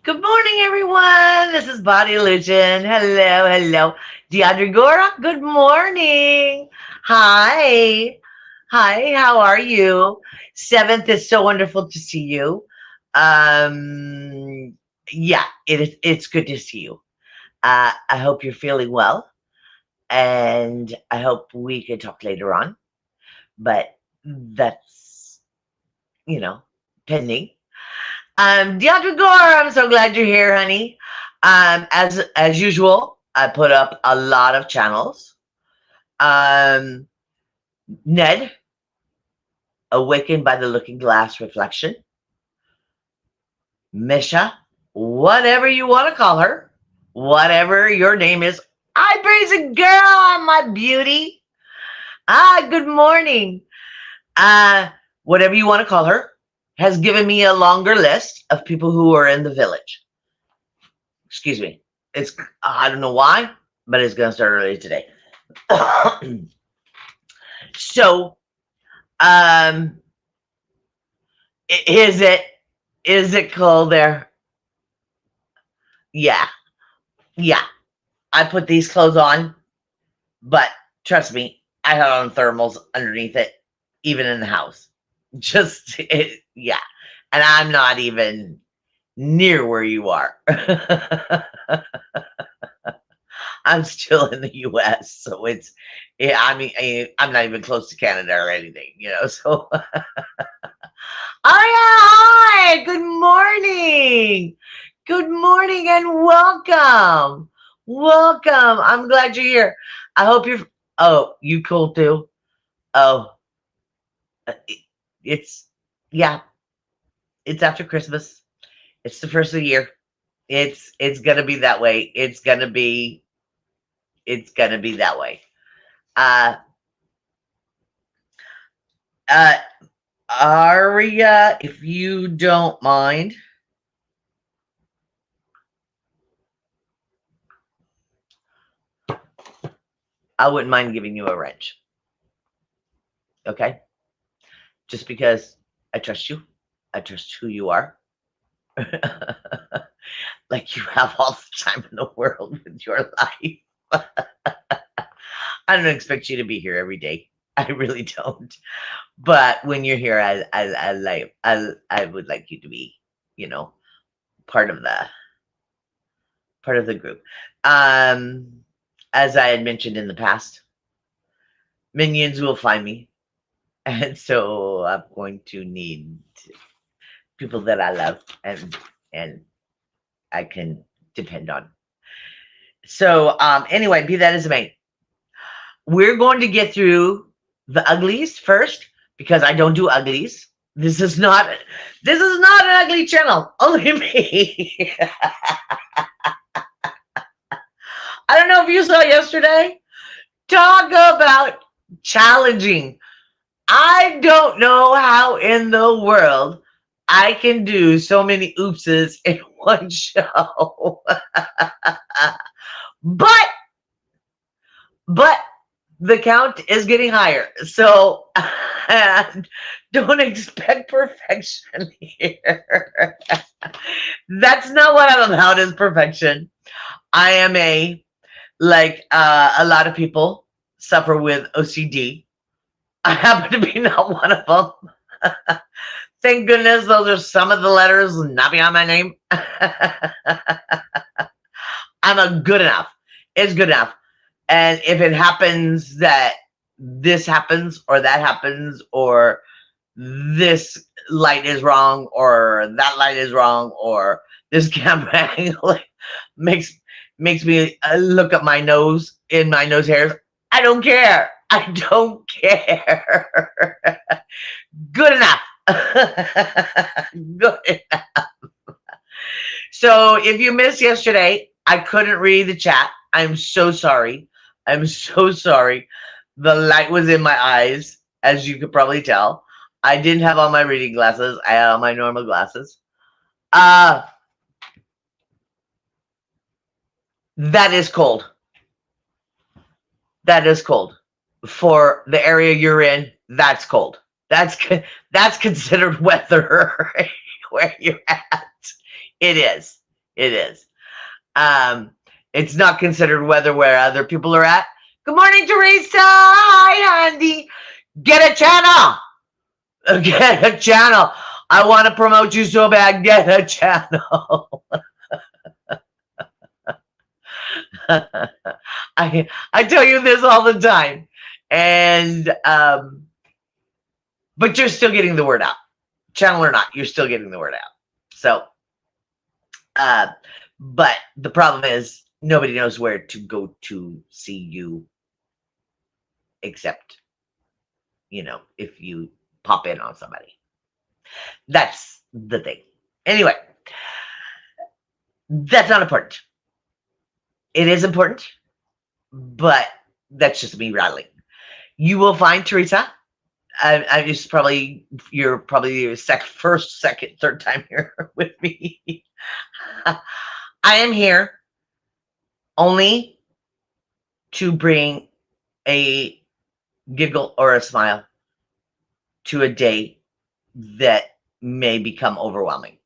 Good morning, everyone. This is Body Illusion. Hello, hello. Deandra Gora, good morning. Hi. Hi, how are you? Seventh is so wonderful to see you. Um, yeah, it's good to see you. I hope you're feeling well, and I hope we can talk later on. But that's, you know, pending. Deandra Gore, I'm so glad you're here, honey. As usual, I put up a lot of channels. Um, Ned, Awakened by the Looking Glass Reflection. Misha, whatever you want to call her, whatever your name is. I praise a girl, my beauty. Good morning. Uh, Whatever you want to call her, has given me a longer list of people who are in the village. Excuse me. It's I don't know why, but it's gonna start early today. So, um, is it cold there? Yeah, yeah. I put these clothes on, but trust me, I had on thermals underneath it, even in the house. Yeah. And I'm not even near where you are. I'm still in the US, so yeah, I'm not even close to Canada or anything. So, oh yeah, hi, good morning. Good morning and welcome. Welcome. I'm glad you're here. I hope oh, you cool too? Oh, it's, yeah, it's after Christmas. It's the first of the year. It's gonna be that way. It's gonna be that way. Uh, uh, Aria, if you don't mind, I wouldn't mind giving you a wrench. Okay? Just because I trust you. I trust who you are. Like you have all the time in the world with your life. I don't expect you to be here every day. I really don't. But when you're here, I would like you to be, you know, part of the group. Um, as I had mentioned in the past, minions will find me. And so I'm going to need people that I love and I can depend on. So anyway, be that as it may, we're going to get through the uglies first because I don't do uglies. This is not an ugly channel. Only me. I don't know if you saw yesterday. Talk about challenging. I don't know how in the world I can do so many oopses in one show. but but the count is getting higher. So don't expect perfection here. That's not what I'm about is perfection. I am a lot of people suffer with OCD. I happen to be not one of them. Thank goodness those are some of the letters not beyond my name. I'm a good enough. It's good enough. And if it happens that this happens or that happens or this light is wrong or that light is wrong or this camera angle makes makes me look at my nose in my nose hairs. I don't care. I don't care. Good enough. Good enough. So if you missed yesterday, I couldn't read the chat. I'm so sorry. I'm so sorry. The light was in my eyes, as you could probably tell. I didn't have on my reading glasses. I had on my normal glasses. Uh, that is cold. That is cold. For the area you're in, that's cold. That's considered weather where you're at. It is. It is. Um, it's not considered weather where other people are at. Good morning, Teresa. Hi, Andy. Get a channel. Get a channel. I want to promote you so bad. Get a channel. I tell you this all the time, and but you're still getting the word out. Channel or not, you're still getting the word out. So, uh, but the problem is nobody knows where to go to see you except if you pop in on somebody. That's the thing. Anyway, that's not important. It is important, but that's just me rattling. You will find Teresa. I just you're probably your first, second, third time here with me. I am here only to bring a giggle or a smile to a day that may become overwhelming.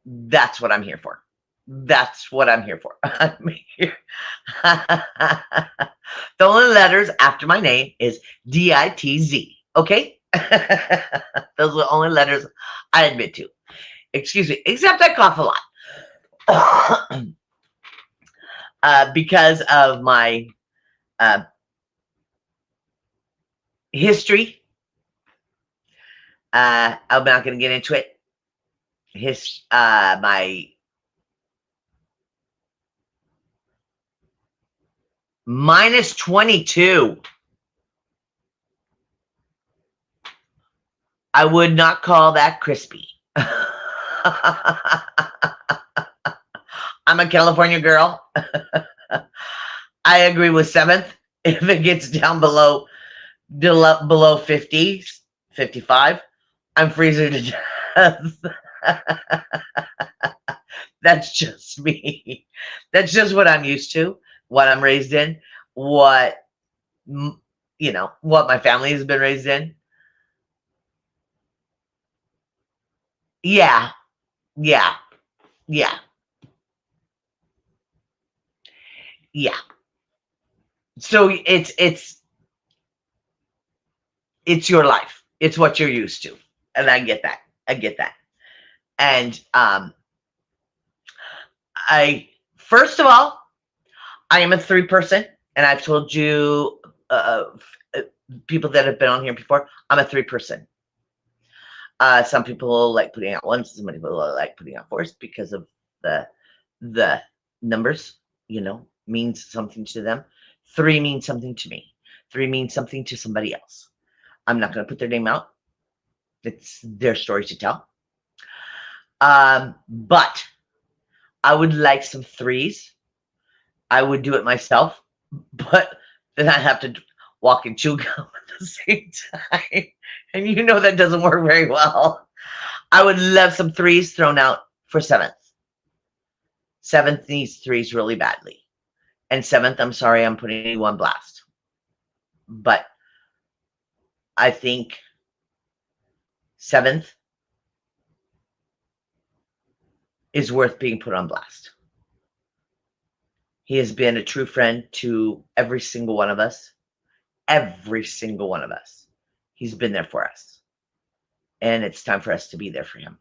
That's what I'm here for. That's what I'm here for. I'm here. The only letters after my name is DITZ. Okay? Those are the only letters I admit to. Excuse me. Except I cough a lot. Because of my uh, history. I'm not going to get into it. My minus 22. I would not call that crispy. I'm a California girl. I agree with seventh. If it gets down below 50, 55, I'm freezing to death. That's just me. That's just what I'm used to, what I'm raised in, what what my family has been raised in. Yeah, yeah, yeah, yeah. So it's your life. It's what you're used to, and I get that. I get that. And I first of all, I am a three person, and I've told you, people that have been on here before, I'm a three person. Some people like putting out ones, some people like putting out fours because of the numbers, means something to them. Three means something to me. Three means something to somebody else. I'm not going to put their name out. It's their story to tell. But I would like some threes. I would do it myself, but then I have to walk and chew gum at the same time. And that doesn't work very well. I would love some threes thrown out for seventh. Seventh needs threes really badly. And seventh, I'm sorry, I'm putting you on blast. But I think seventh is worth being put on blast. He has been a true friend to every single one of us. Every single one of us. He's been there for us. And it's time for us to be there for him.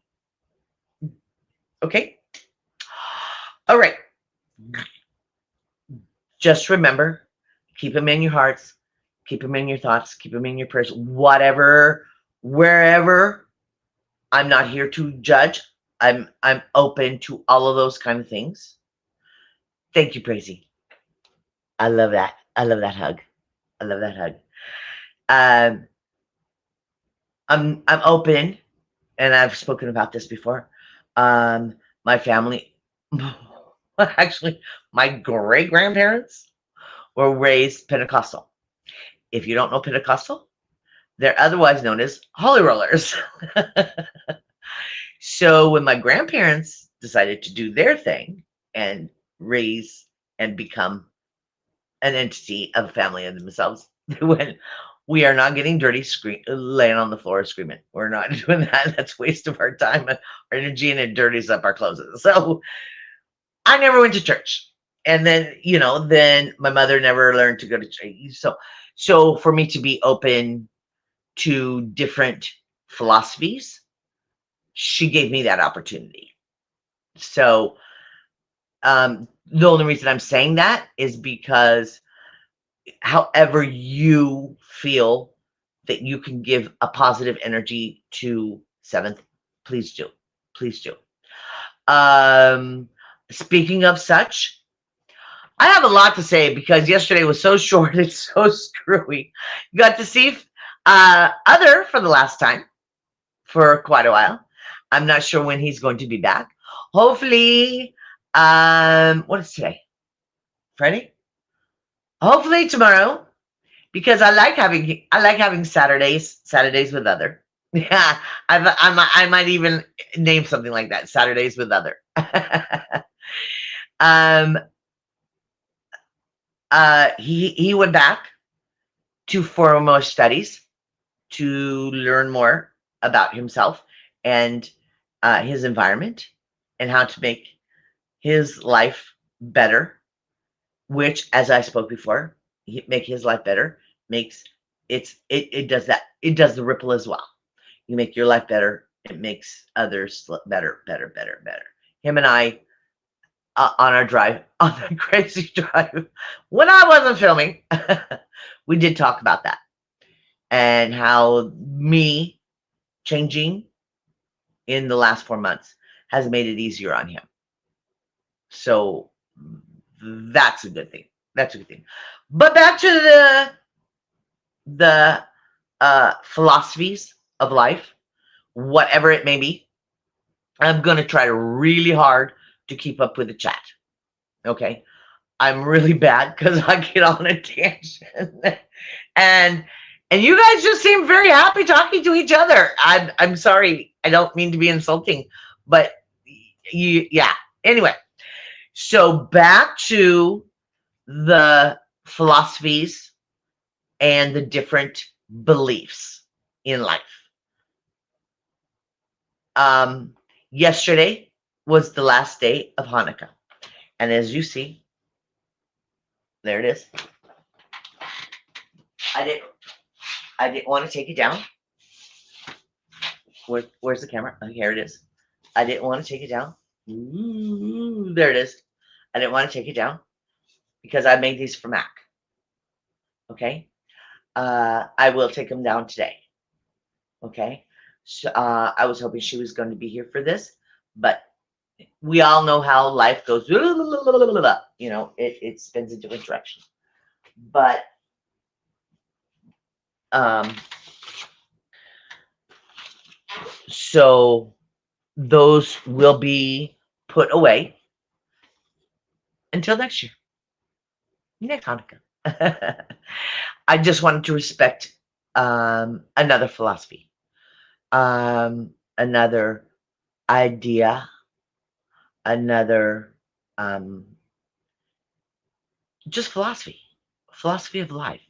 Okay? All right. Just remember, keep him in your hearts, keep him in your thoughts, keep him in your prayers, whatever, wherever. I'm not here to judge. I'm open to all of those kind of things. Thank you, Praisey. I love that. I love that hug. I love that hug. I'm open, and I've spoken about this before. My family, actually, my great grandparents were raised Pentecostal. If you don't know Pentecostal, they're otherwise known as Holy Rollers. So when my grandparents decided to do their thing and raise and become an entity of a family of themselves, they went, we are not getting dirty, laying on the floor screaming. We're not doing that. That's waste of our time and our energy, and it dirties up our clothes. So I never went to church. And then, then my mother never learned to go to church. So for me to be open to different philosophies, she gave me that opportunity. So the only reason I'm saying that is because however you feel that you can give a positive energy to seventh, please do. Please do. Um, Speaking of such, I have a lot to say because yesterday was so short and so screwy. Got to see Other for the last time for quite a while. I'm not sure when he's going to be back. Hopefully, what is today? Friday? Hopefully tomorrow, because I like having Saturdays with Other. Yeah, I might even name something like that. Saturdays with Other. um, he went back to formal studies to learn more about himself and his environment and how to make his life better, which, as I spoke before, make his life better makes it does that. It does the ripple as well. You make your life better, it makes others better, better, better, better. Him and I, on our drive, on the crazy drive, when I wasn't filming, we did talk about that and how me changing in the last 4 months has made it easier on him. So that's a good thing. That's a good thing. But back to the philosophies of life, whatever it may be. I'm gonna try really hard to keep up with the chat. Okay, I'm really bad because I get on a tangent, and and you guys just seem very happy talking to each other. I'm sorry, I don't mean to be insulting, but yeah. Anyway, so back to the philosophies and the different beliefs in life. Um, Yesterday was the last day of Hanukkah, and as you see, there it is. I didn't. I didn't want to take it down. Where's the camera? Oh, here it is. I didn't want to take it down. Ooh, there it is. I didn't want to take it down because I made these for Mac. Okay. I will take them down today. Okay. So, I was hoping she was going to be here for this, but we all know how life goes. It spins in different directions. But um, so those will be put away until next year, next Hanukkah. I just wanted to respect another philosophy, another idea, another just philosophy of life.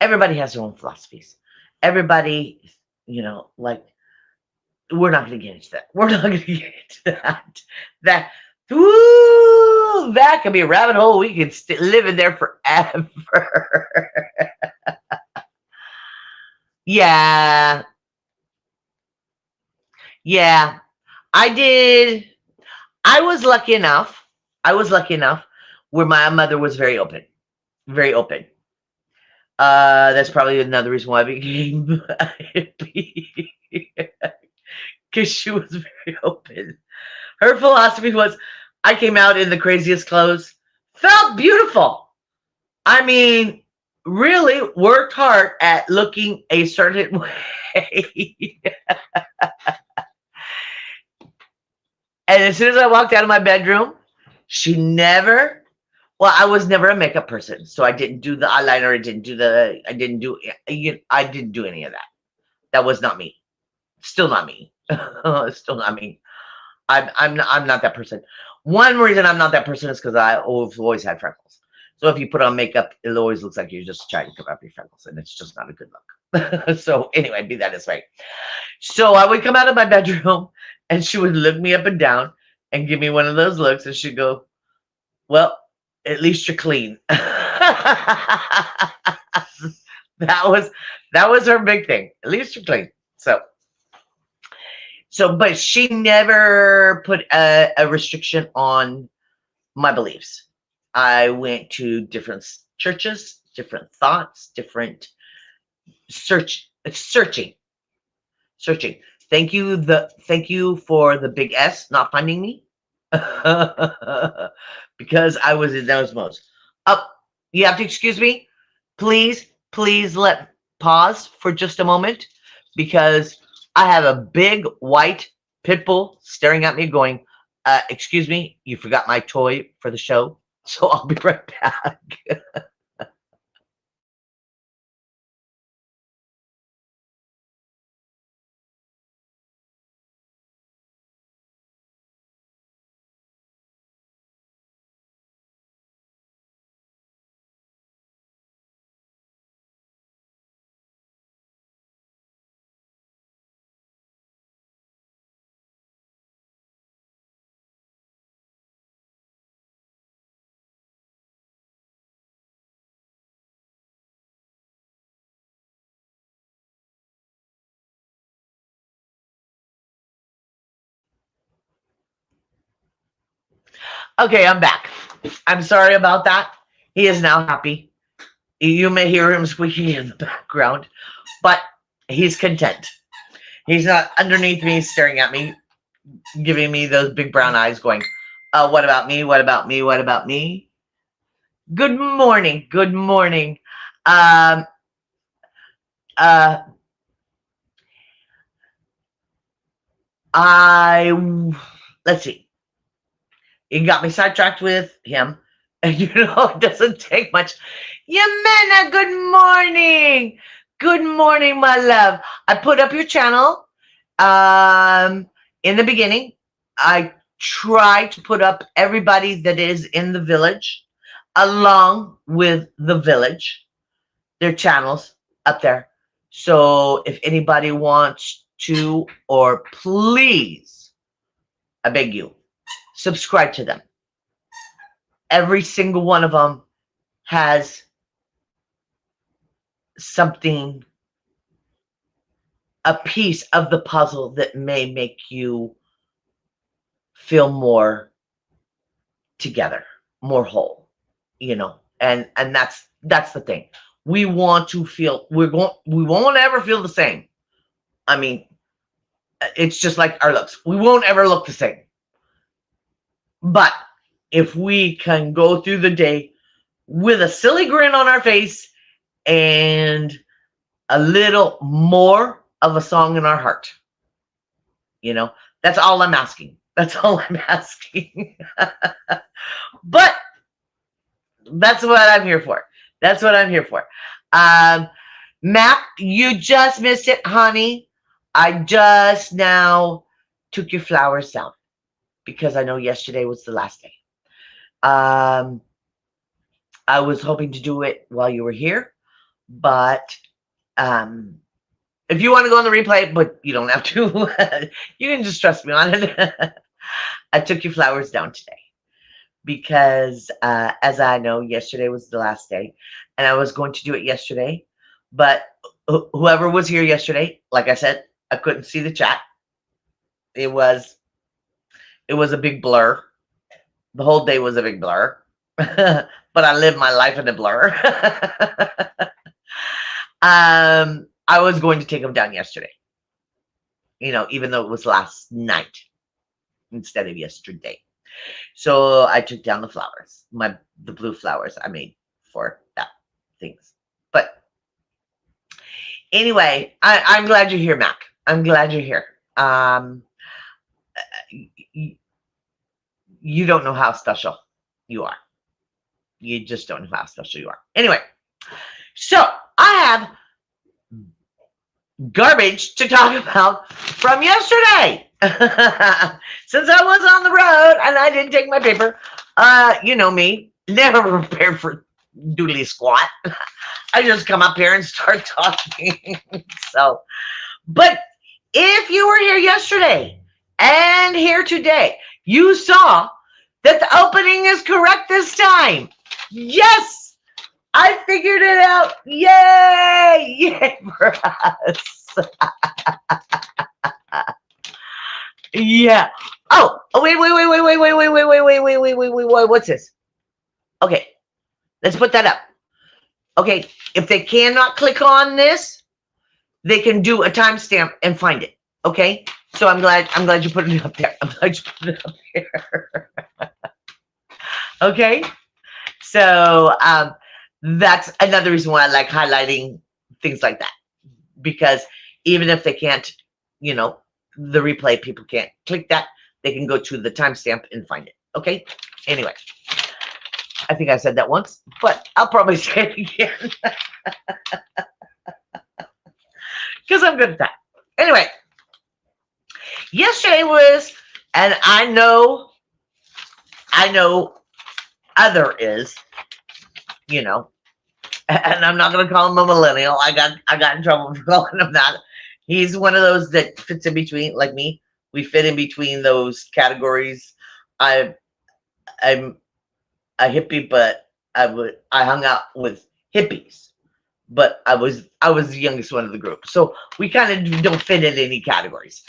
Everybody has their own philosophies. Everybody, like we're not going to get into that. We're not going to get into that. That, ooh, that could be a rabbit hole. We could live in there forever. Yeah, yeah. I did. I was lucky enough. I was lucky enough where my mother was very open, very open. That's probably another reason why I became a hippie because she was very open. Her philosophy was, I came out in the craziest clothes, felt beautiful. I mean, really worked hard at looking a certain way. And as soon as I walked out of my bedroom, she never, well, I was never a makeup person. So I didn't do the eyeliner. I didn't do any of that. That was not me. Still not me. Still not me. I'm not that person. One reason I'm not that person is because I've always had freckles. So if you put on makeup, it always looks like you're just trying to cover up your freckles, and it's just not a good look. So anyway, be that as right. So I would come out of my bedroom, and she would look me up and down and give me one of those looks, and she'd go, Well, at least you're clean. that was that was her big thing. At least you're clean. But she never put a restriction on my beliefs. I went to different churches, different thoughts, different searching, searching. Thank you for the big S not finding me. Because I was in those modes. Up, you have to excuse me. Please let pause for just a moment because I have a big white pit bull staring at me going, excuse me, you forgot my toy for the show. So I'll be right back. Okay, I'm back. I'm sorry about that. He is now happy. You may hear him squeaking in the background, but he's content. He's not underneath me staring at me, giving me those big brown eyes going, what about me? What about me? What about me? Good morning. Good morning. Um, uh, I, let's see. You got me sidetracked with him. And it doesn't take much. Yamena, good morning. Good morning, my love. I put up your channel. In the beginning, I try to put up everybody that is in the village along with the village, their channels up there. So if anybody wants to, or please, I beg you, subscribe to them. Every single one of them has something, a piece of the puzzle that may make you feel more together, more whole, and that's the thing. We want to feel we won't ever feel the same. I mean, it's just like our looks. We won't ever look the same. But if we can go through the day with a silly grin on our face and a little more of a song in our heart, you know, that's all I'm asking. That's all I'm asking. But that's what I'm here for. That's what I'm here for. Matt, you just missed it, honey. I just now took your flowers down because I know yesterday was the last day. Um, I was hoping to do it while you were here, but um, if you want to go on the replay, but you don't have to, you can just trust me on it. I took your flowers down today because, as I know, yesterday was the last day, and I was going to do it yesterday, but whoever was here yesterday, like I said, I couldn't see the chat. It was a big blur. The whole day was a big blur, but I lived my life in a blur. I was going to take them down yesterday, even though it was last night instead of yesterday. So I took down the flowers, the blue flowers I made for that things. But anyway, I'm glad you're here, Mac. I'm glad you're here. You don't know how special you are. You just don't know how special you are. Anyway, so I have garbage to talk about from yesterday. Since I was on the road and I didn't take my paper, you know me, never prepared for doodly squat. I just come up here and start talking. But if you were here yesterday and here today, you saw that the opening Everything is correct this time. Yes, I figured it out. Yay! Yay for us. Yeah. Oh, wait. What's this? Okay, let's put that up. Okay, if they cannot click on this, they can do a timestamp and find it. Okay, so I'm glad you put it up there. I'm glad you put it up there. Okay, so that's another reason why I like highlighting things like that, because even if they can't, the replay, people can't click that, they can go to the timestamp and find it. Okay, anyway, I think I said that once, but I'll probably say it again because I'm good at that. Anyway, yesterday was, and I know other is, and I'm not going to call him a millennial. I got in trouble for calling him that. He's one of those that fits in between, like me. We fit in between those categories. I'm a hippie, but I hung out with hippies, but I was the youngest one of the group, so we kind of don't fit in any categories.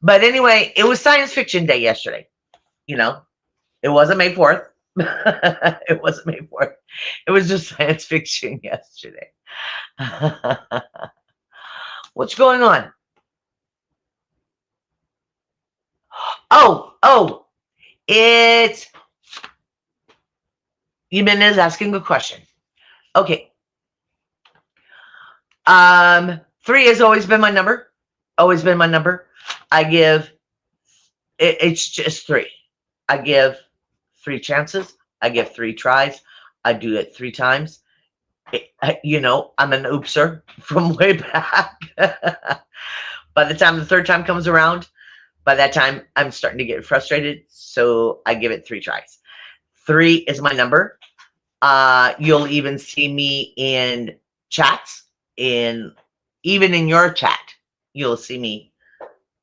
But anyway, it was Science Fiction Day yesterday. It wasn't May 4th. It wasn't May 4th. It was just science fiction yesterday. What's going on? Oh, it's Yemen is asking a question. Okay. 3 has always been my number. Always been my number. I give it's just 3. I give 3 chances. I give 3 tries. I do it 3 times. I'm an oopser from way back. By the time the 3rd time comes around, by that time, I'm starting to get frustrated, so I give it 3 tries. 3 is my number. You'll even see me in chats, even in your chat, you'll see me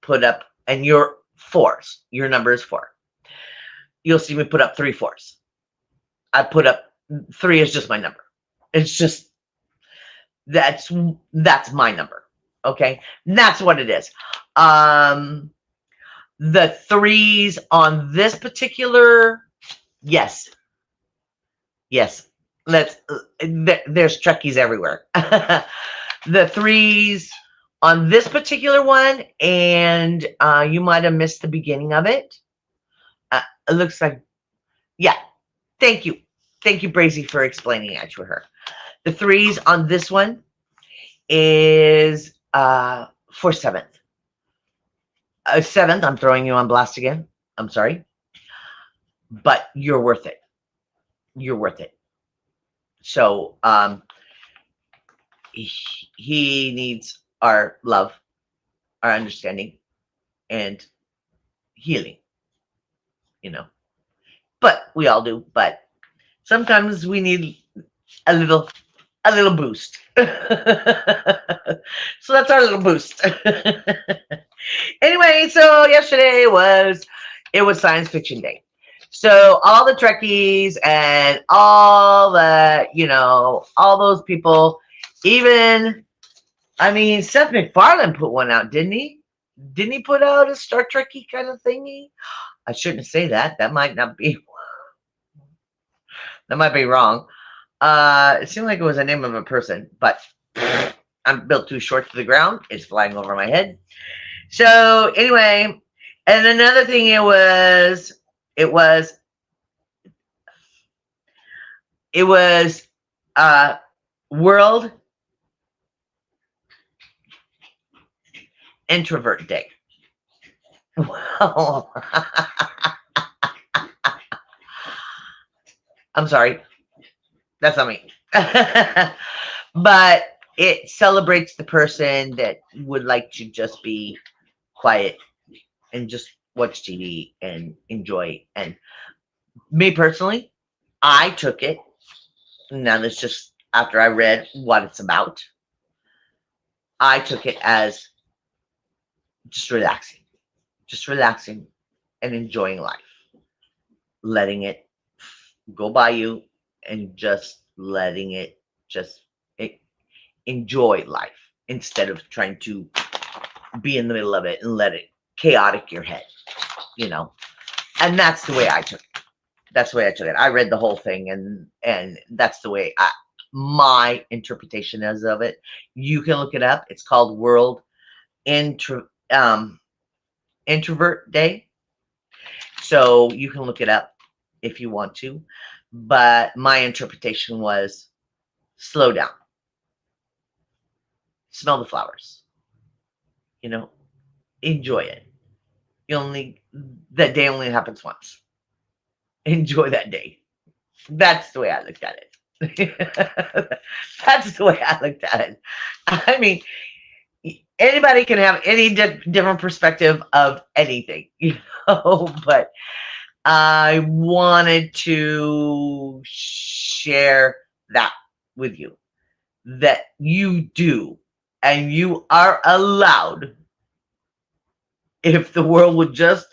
put up, and your 4s. Your number is 4. You'll see me put up 3 4s. I put up 3 is just my number. It's just that's my number. Okay, that's what it is. The 3s on this particular, yes. There's Trekkies everywhere. The 3s on this particular one, and you might have missed the beginning of it. It looks like, yeah. Thank you, Brazy, for explaining that to her. The 3s on this one is for 7th. 7th, I'm throwing you on blast again. I'm sorry, but you're worth it. You're worth it. So he needs our love, our understanding, and healing. But we all do. But sometimes we need a little boost. So that's our little boost. Anyway, so yesterday was Science Fiction Day. So all the Trekkies and all the, all those people, even, Seth MacFarlane put one out, didn't he? Didn't he put out a Star Trek-y kind of thingy? I shouldn't say that. That might not be. That might be wrong. It seemed like it was the name of a person, but I'm built too short to the ground. It's flying over my head. So anyway, and another thing, it was World Introvert Day. Well, I'm sorry. That's not me. But it celebrates the person that would like to just be quiet and just watch TV and enjoy. And me personally, I took it. Now, that's just after I read what it's about. I took it as just relaxing and enjoying life, letting it go by you and just letting it just e- enjoy life instead of trying to be in the middle of it and let it chaotic your head, you know. And that's the way I took it. That's the way I took it. I read the whole thing, and that's the way my interpretation is of it. You can look it up. It's called World Intro, Introvert Day. So you can look it up if you want to. But my interpretation was slow down, smell the flowers, you know, enjoy it. You only, that day only happens once. Enjoy that day. That's the way I looked at it. That's the way I looked at it. I mean, anybody can have any different perspective of anything, but I wanted to share that with you, that you do and you are allowed, if the world would just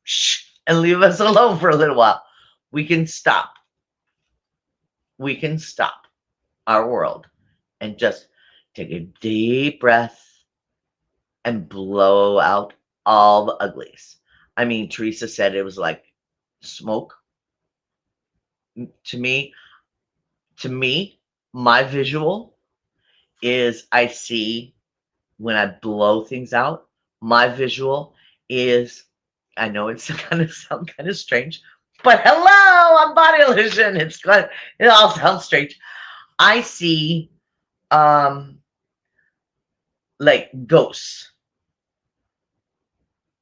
shh and leave us alone for a little while, we can stop. We can stop our world and just take a deep breath and blow out all the uglies. I mean, Teresa said it was like smoke. To me, to me, my visual is I see when I blow things out. My visual is, I know it's kind of sound kind of strange, but hello, I'm body illusion. It all sounds strange. I see um like ghosts,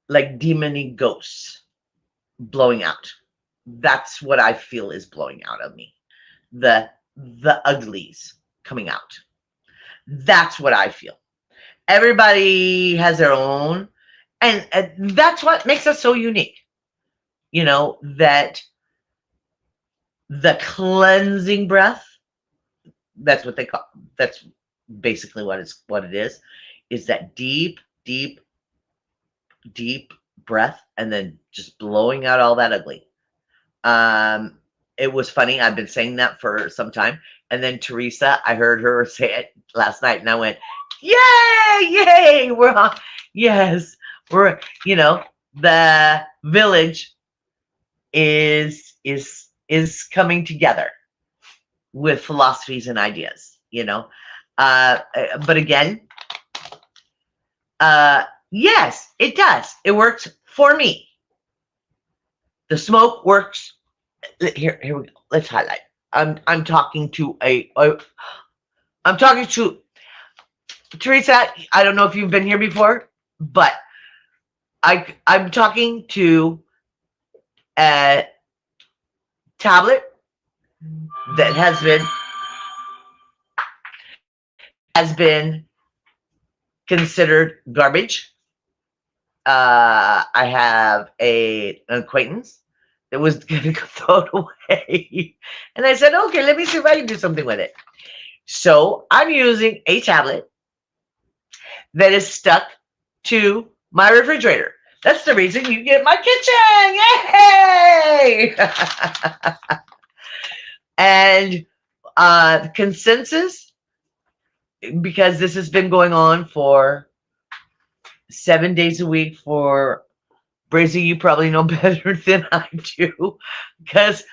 like demony ghosts blowing out. That's what I feel is blowing out of me. The uglies coming out. That's what I feel. Everybody has their own, and that's what makes us so unique. That the cleansing breath, that's what they call, that's basically what it is that deep, deep, deep breath, and then just blowing out all that ugly. Um, it was funny. I've been saying that for some time. And then Teresa, I heard her say it last night, and I went, "Yay, yay! We're on. Yes, we're. The village is coming together with philosophies and ideas. But again, yes, it does. It works for me. The smoke works. Here we go. Let's highlight. I'm talking to I'm talking to Teresa. I don't know if you've been here before, but I'm talking to a tablet that has been considered garbage. I have an acquaintance that was going to throw it away, and I said, "Okay, let me see if I can do something with it." So I'm using a tablet that is stuck to my refrigerator. That's the reason you get my kitchen. Yay! And consensus, because this has been going on for 7 days a week for Brazy, you probably know better than I do, because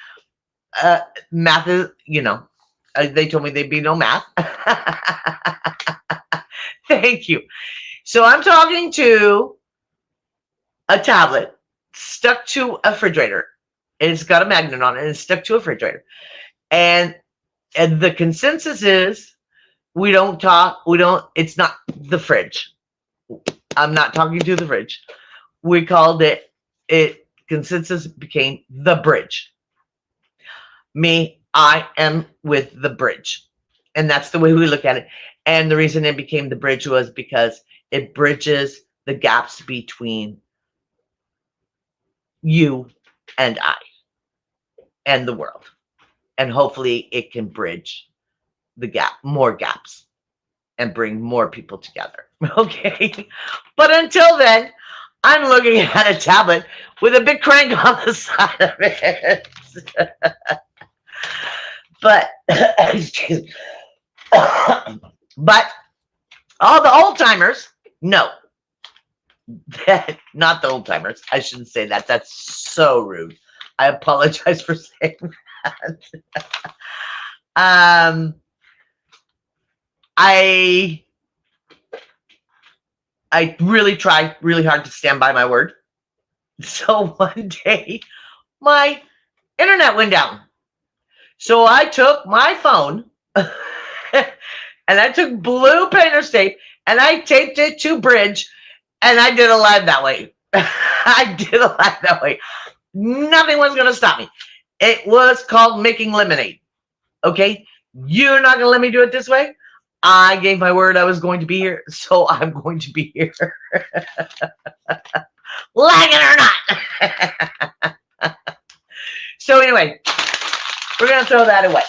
uh, math is, they told me there'd be no math. Thank you. So I'm talking to a tablet stuck to a refrigerator. It's got a magnet on it, and it's stuck to a refrigerator. And the consensus is it's not the fridge. I'm not talking to the fridge. We called consensus became the bridge. I am with the bridge. And that's the way we look at it. And the reason it became the bridge was because it bridges the gaps between you and I and the world. And hopefully it can bridge more gaps, and bring more people together. Okay. But until then, I'm looking at a tablet with a big crank on the side of it. But excuse me. But all the old timers, no, not the old timers. I shouldn't say that. That's so rude. I apologize for saying that. Um, I I really try really hard to stand by my word. So one day my internet went down. So I took my phone and I took blue painter's tape and I taped it to Bridge and I did a live that way. I did a live that way. Nothing was going to stop me. It was called Making Lemonade. Okay? You're not going to let me do it this way. I gave my word I was going to be here, so I'm going to be here. Like it or not. So anyway, we're going to throw that away.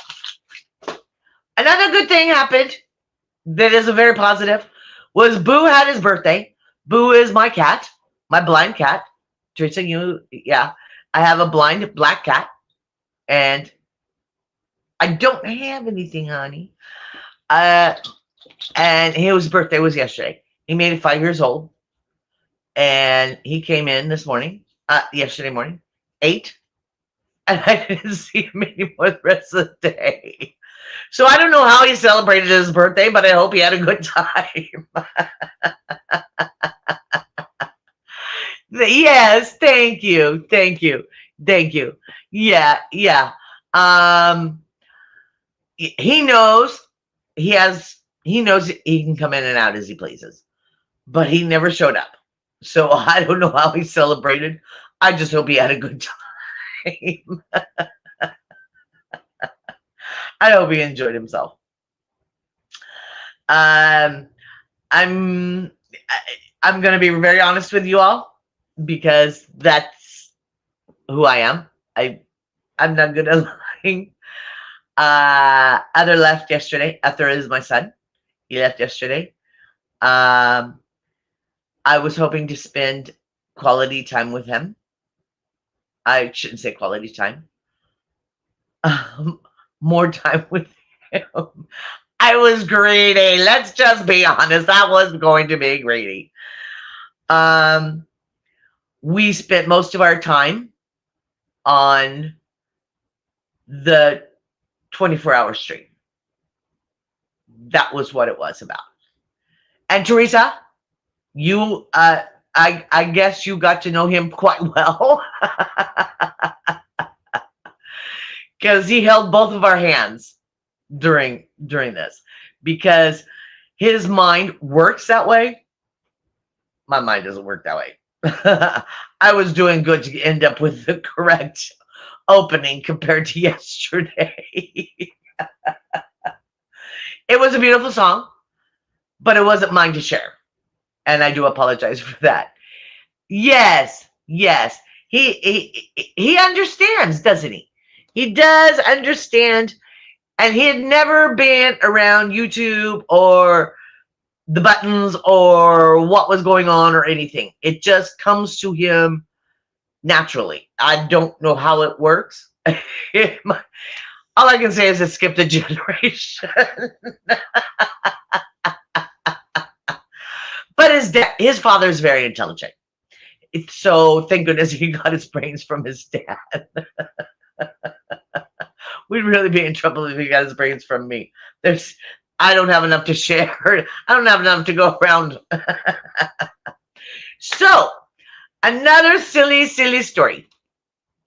Another good thing happened that is a very positive was Boo had his birthday. Boo is my cat, my blind cat. Teresa, yeah, I have a blind black cat, and I don't have anything, honey. And his birthday was yesterday. He made it 5 years old, and he came in this morning, yesterday morning, 8, and I didn't see him anymore the rest of the day. So I don't know how he celebrated his birthday, but I hope he had a good time. Yes, thank you, thank you, thank you. Yeah, yeah. Um, he knows he knows he can come in and out as he pleases, but he never showed up. So I don't know how he celebrated. I just hope he had a good time. I hope he enjoyed himself. Um, I'm I'm gonna be very honest with you all because that's who I am. I'm not good at lying. Other left yesterday. Other is my son. He left yesterday. Um, I was hoping to spend quality time with him. I shouldn't say quality time. Um, More time with him. I was greedy. Let's just be honest. That was going to be greedy. Um, we spent most of our time on the 24-hour stream. That was what it was about. And Teresa, you, I guess you got to know him quite well because he held both of our hands during this because his mind works that way. My mind doesn't work that way. I was doing good to end up with the correct opening compared to yesterday. It was a beautiful song, but it wasn't mine to share. And I do apologize for that. Yes, yes. He understands, doesn't he? He does understand, and he had never been around YouTube or the buttons or what was going on or anything. It just comes to him naturally. I don't know how it works. All I can say is it skipped a generation. But his father is very intelligent. So thank goodness he got his brains from his dad. We'd really be in trouble if he got his brains from me. I don't have enough to share. I don't have enough to go around. So another silly story.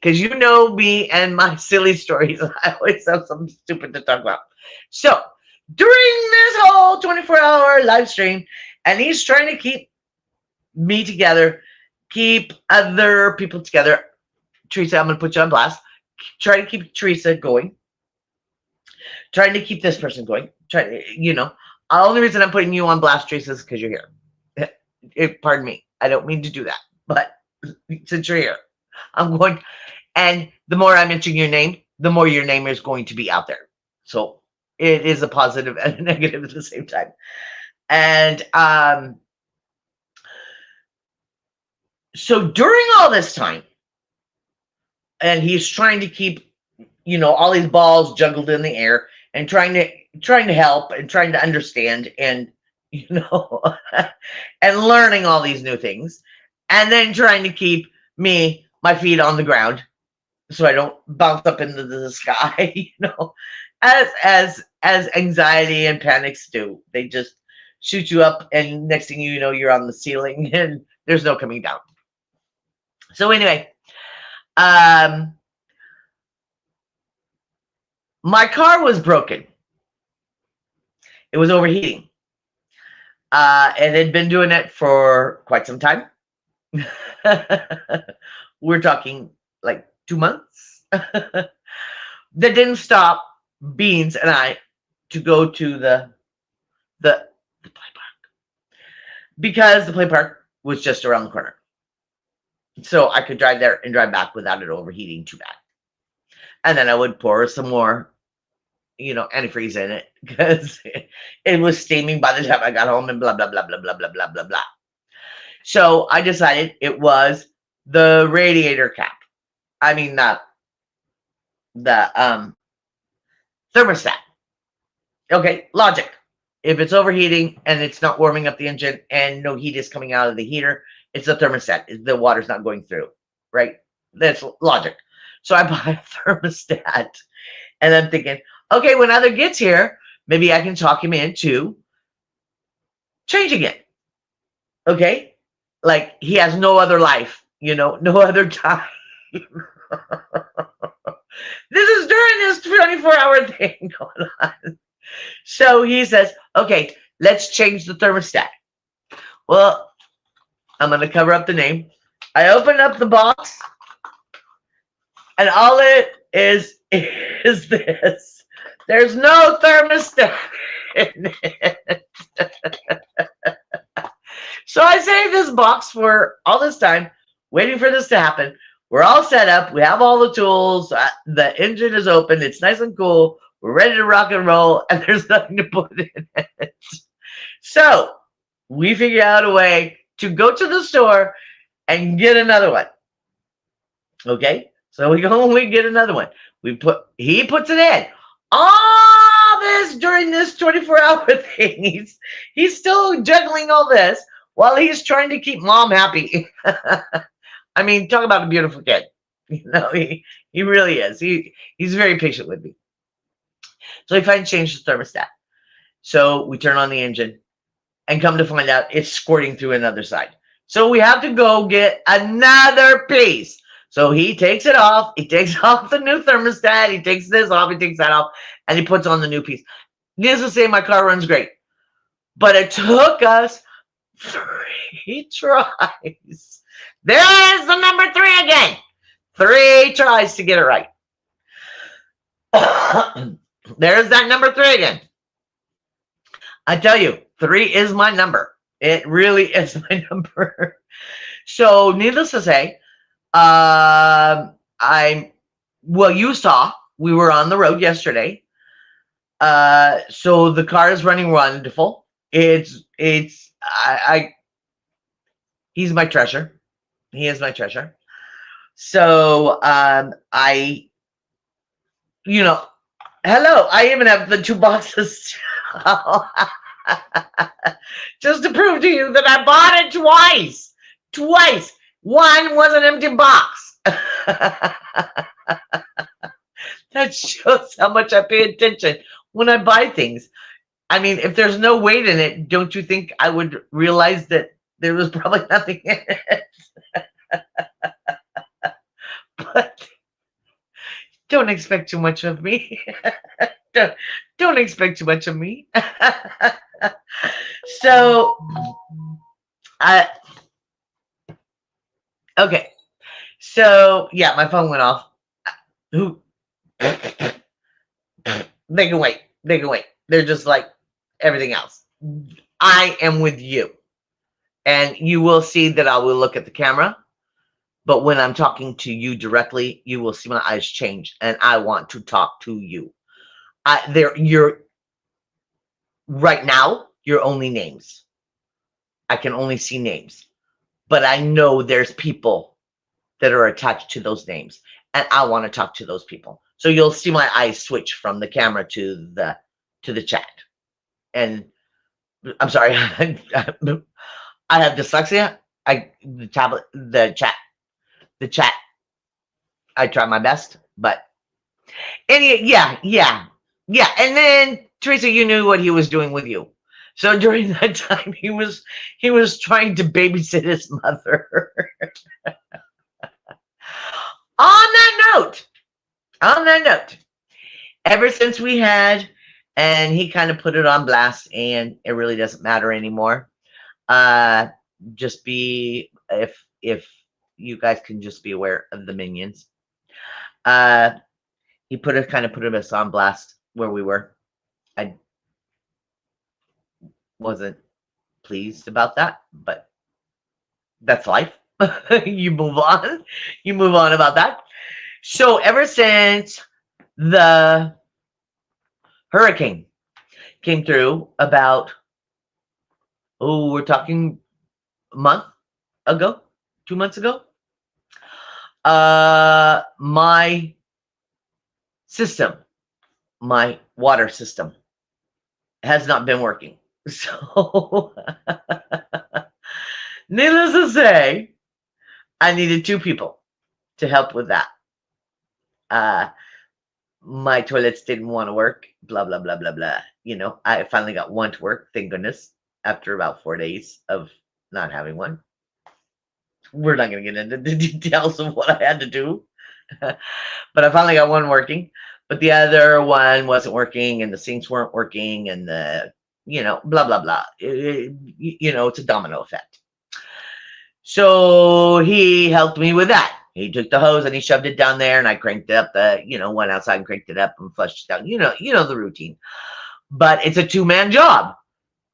Because you know me and my silly stories. I always have something stupid to talk about. So during this whole 24-hour live stream, and he's trying to keep me together, keep other people together. Teresa, I'm going to put you on blast. Try to keep Teresa going. Trying to keep this person going. The only reason I'm putting you on blast, Teresa, is because you're here. Pardon me. I don't mean to do that. But since you're here, I'm going. And the more I mention your name, the more your name is going to be out there. So it is a positive and a negative at the same time. And so during all this time, and he's trying to keep all these balls juggled in the air, and trying to help and trying to understand, and you know and learning all these new things, and then trying to keep my feet on the ground so I don't bounce up into the sky, as anxiety and panics do. They just shoot you up, and next thing you know, you're on the ceiling and there's no coming down. So anyway, um, my car was broken. It was overheating. It had been doing it for quite some time. We're talking like 2 months. That didn't stop Beans and I to go to the play park, because the play park was just around the corner. So I could drive there and drive back without it overheating too bad. And then I would pour some more, antifreeze in it, because it was steaming by the time I got home, and blah blah blah blah blah blah blah blah blah. So I decided it was the radiator cap. I mean the thermostat. Okay, logic. If it's overheating and it's not warming up the engine and no heat is coming out of the heater, it's the thermostat. The water's not going through, right? That's logic. So I buy a thermostat, and I'm thinking, okay, when Other gets here, maybe I can talk him into changing it. Okay? Like he has no other life, no other time. This is during this 24-hour thing going on. So he says, okay, let's change the thermostat. Well, I'm going to cover up the name. I open up the box, and all it is this. There's no thermostat in it. So I saved this box for all this time, waiting for this to happen. We're all set up. We have all the tools. The engine is open. It's nice and cool. We're ready to rock and roll, and there's nothing to put in it. So we figure out a way to go to the store and get another one. Okay, so we go and we get another one. He puts it in. All this during this 24-hour thing. He's still juggling all this while he's trying to keep mom happy. I mean, talk about a beautiful kid. He really is. He's very patient with me. So he finally changed the thermostat. So we turn on the engine, and come to find out it's squirting through another side. So we have to go get another piece. So he takes it off. He takes off the new thermostat. He takes this off. He takes that off, and he puts on the new piece. Needless to say, my car runs great. But it took us 3 tries. There's the number 3 again. 3 tries to get it right. There's that number 3 again. I tell you, 3 is my number. It really is my number. So, needless to say, you saw we were on the road yesterday. So the car is running wonderful. He's my treasure. He is my treasure. So, hello, I even have the 2 boxes. Just to prove to you that I bought it twice. Twice. One was an empty box. That shows how much I pay attention when I buy things. I mean, if there's no weight in it, don't you think I would realize that there was probably nothing in it? But don't expect too much of me. Don't expect too much of me. So, okay. So, yeah, my phone went off. Who? They can wait. They can wait. They're just like everything else. I am with you. And you will see that I will look at the camera. But when I'm talking to you directly, you will see my eyes change. And I want to talk to you. You're right now, you're only names. I can only see names. But I know there's people that are attached to those names. And I want to talk to those people. So you'll see my eyes switch from the camera to the chat. And I'm sorry, I have dyslexia. The tablet, the chat. I try my best, but yeah. And then Teresa, you knew what he was doing with you. So during that time, he was trying to babysit his mother. On on that note, ever since we had, and he kind of put it on blast, and it really doesn't matter anymore. Uh, just be if you guys can just be aware of the minions. Uh, he put us on blast where we were. I wasn't pleased about that, but that's life. You move on. You move on about that. So ever since the hurricane came through about, oh, we're talking a month ago, 2 months ago, my system, my water system has not been working. So needless to say, I needed two people to help with that. Uh, my toilets didn't want to work, blah, blah, blah, blah, blah. I finally got one to work, thank goodness, after about 4 days of not having one. We're not going to get into the details of what I had to do, but I finally got one working. But the other one wasn't working, and the sinks weren't working, and blah, blah, blah. It's a domino effect. So he helped me with that. He took the hose and he shoved it down there, and I cranked it up. Went outside and cranked it up and flushed it down. The routine. But it's a two-man job.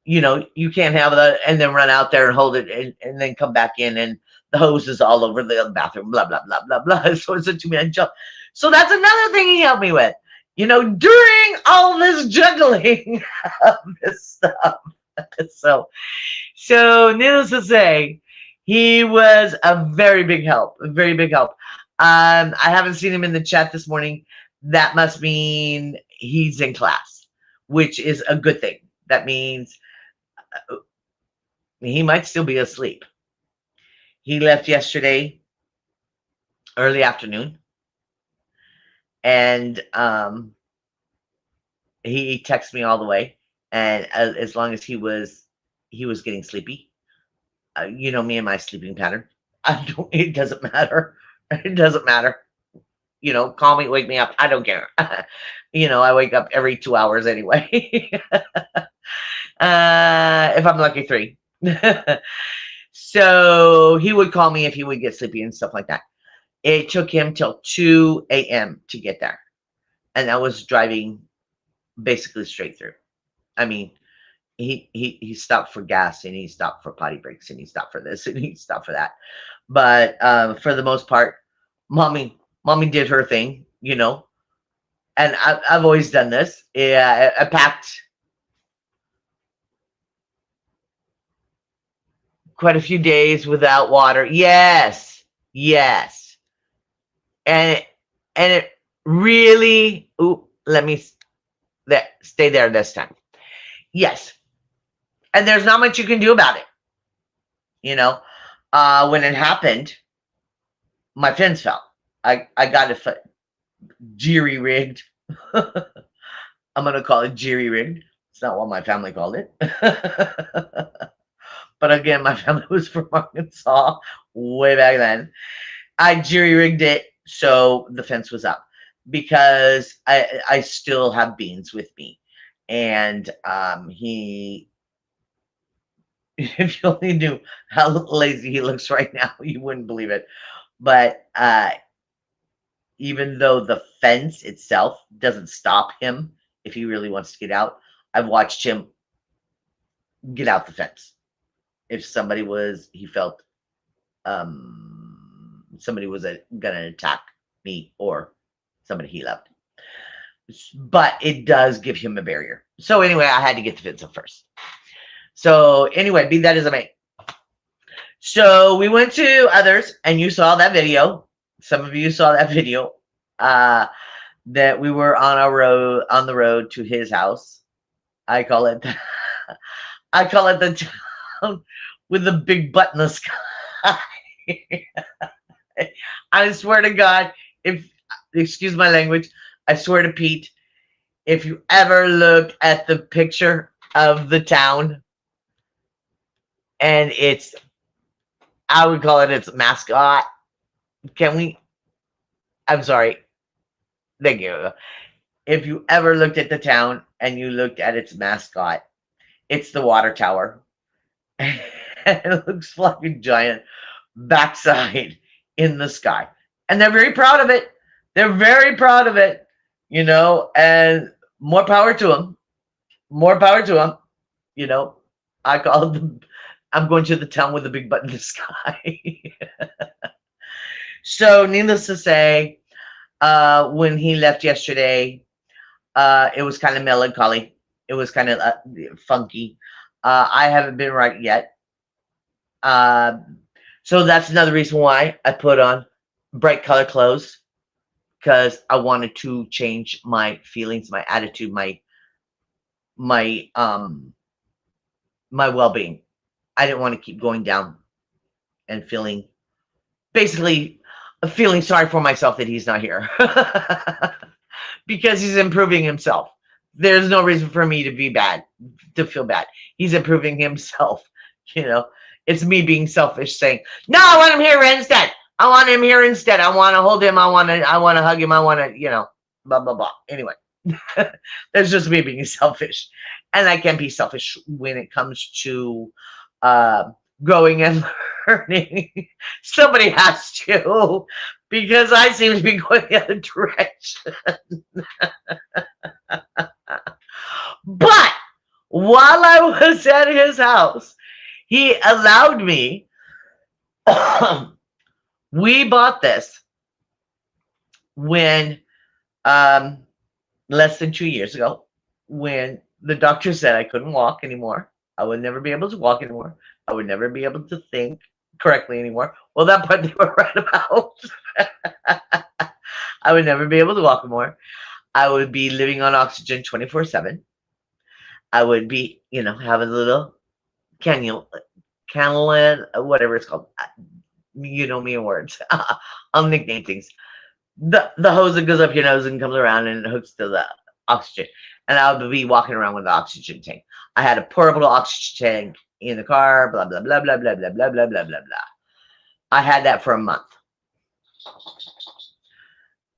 You can't have that and then run out there and hold it and then come back in and the hose is all over the bathroom. Blah blah blah blah blah. So it's a two-man job. So that's another thing he helped me with. During all this juggling of this stuff. So needless to say, he was a very big help, a very big help. I haven't seen him in the chat this morning. That must mean he's in class, which is a good thing. That means he might still be asleep. He left yesterday early afternoon, and he texted me all the way. And as long as he was getting sleepy, me and my sleeping pattern. It doesn't matter. It doesn't matter. Call me, wake me up. I don't care. I wake up every 2 hours anyway. If I'm lucky, 3. So he would call me if he would get sleepy and stuff like that. It took him till 2 a.m. to get there. And I was driving basically straight through. I mean, he stopped for gas, and he stopped for potty breaks, and he stopped for this, and he stopped for that. But for the most part, mommy did her thing, and I've always done this. Yeah, I packed quite a few days without water. Yes. And it really, let me stay there this time. Yes. And there's not much you can do about it. When it happened, my fins fell. I got it jerry rigged. I'm going to call it jerry rigged. It's not what my family called it. But again, my family was from Arkansas way back then. I jerry rigged it so the fence was up, because I still have Beans with me. And if you only knew how lazy he looks right now, you wouldn't believe it. But even though the fence itself doesn't stop him if he really wants to get out, I've watched him get out the fence. If he felt somebody was gonna attack me or somebody he loved. But it does give him a barrier. So anyway, I had to get the fence up first. So anyway, be that as it may. So we went to others, and you saw that video. Some of you saw that video. that we were on the road to his house. I call it I call it the town with the big butt in the sky. I swear to God, if excuse my language, I swear to Pete, if you ever look at the picture of the town and it's I would call it its mascot. Can we I'm sorry. Thank you. If you ever looked at the town and you looked at its mascot, it's the water tower. It looks like a giant backside in the sky. And they're very proud of it. They're very proud of it, and more power to them. More power to them. You know, I call them, I'm going to the town with the big butt in the sky. So, needless to say, when he left yesterday, it was kind of melancholy. It was kind of funky. I haven't been right yet. Uh, so that's another reason why I put on bright color clothes because I wanted to change my feelings, my attitude, my my well-being. I didn't want to keep going down and basically feeling sorry for myself that he's not here because he's improving himself. There's no reason for me to be bad, to feel bad. He's improving himself. You know, it's me being selfish saying, no, I want him here instead. I want him here instead. I want to hold him. I want to hug him. I want to, blah, blah, blah. Anyway, that's just me being selfish. And I can be selfish when it comes to uh, growing and learning. Somebody has to, because I seem to be going the other direction. But while I was at his house, he allowed me. We bought this when less than 2 years ago, when the doctor said I couldn't walk anymore. I would never be able to walk anymore. I would never be able to think correctly anymore. Well, that part they were right about. I would never be able to walk anymore. I would be living on oxygen 24/7. I would be, having a little cannula, cannula, whatever it's called. You know me in words. I'll nickname things. The hose that goes up your nose and comes around and it hooks to the oxygen. And I would be walking around with the oxygen tank. I had a portable oxygen tank in the car, blah, blah, blah, blah, blah, blah, blah, blah, blah, blah, blah. I had that for a month.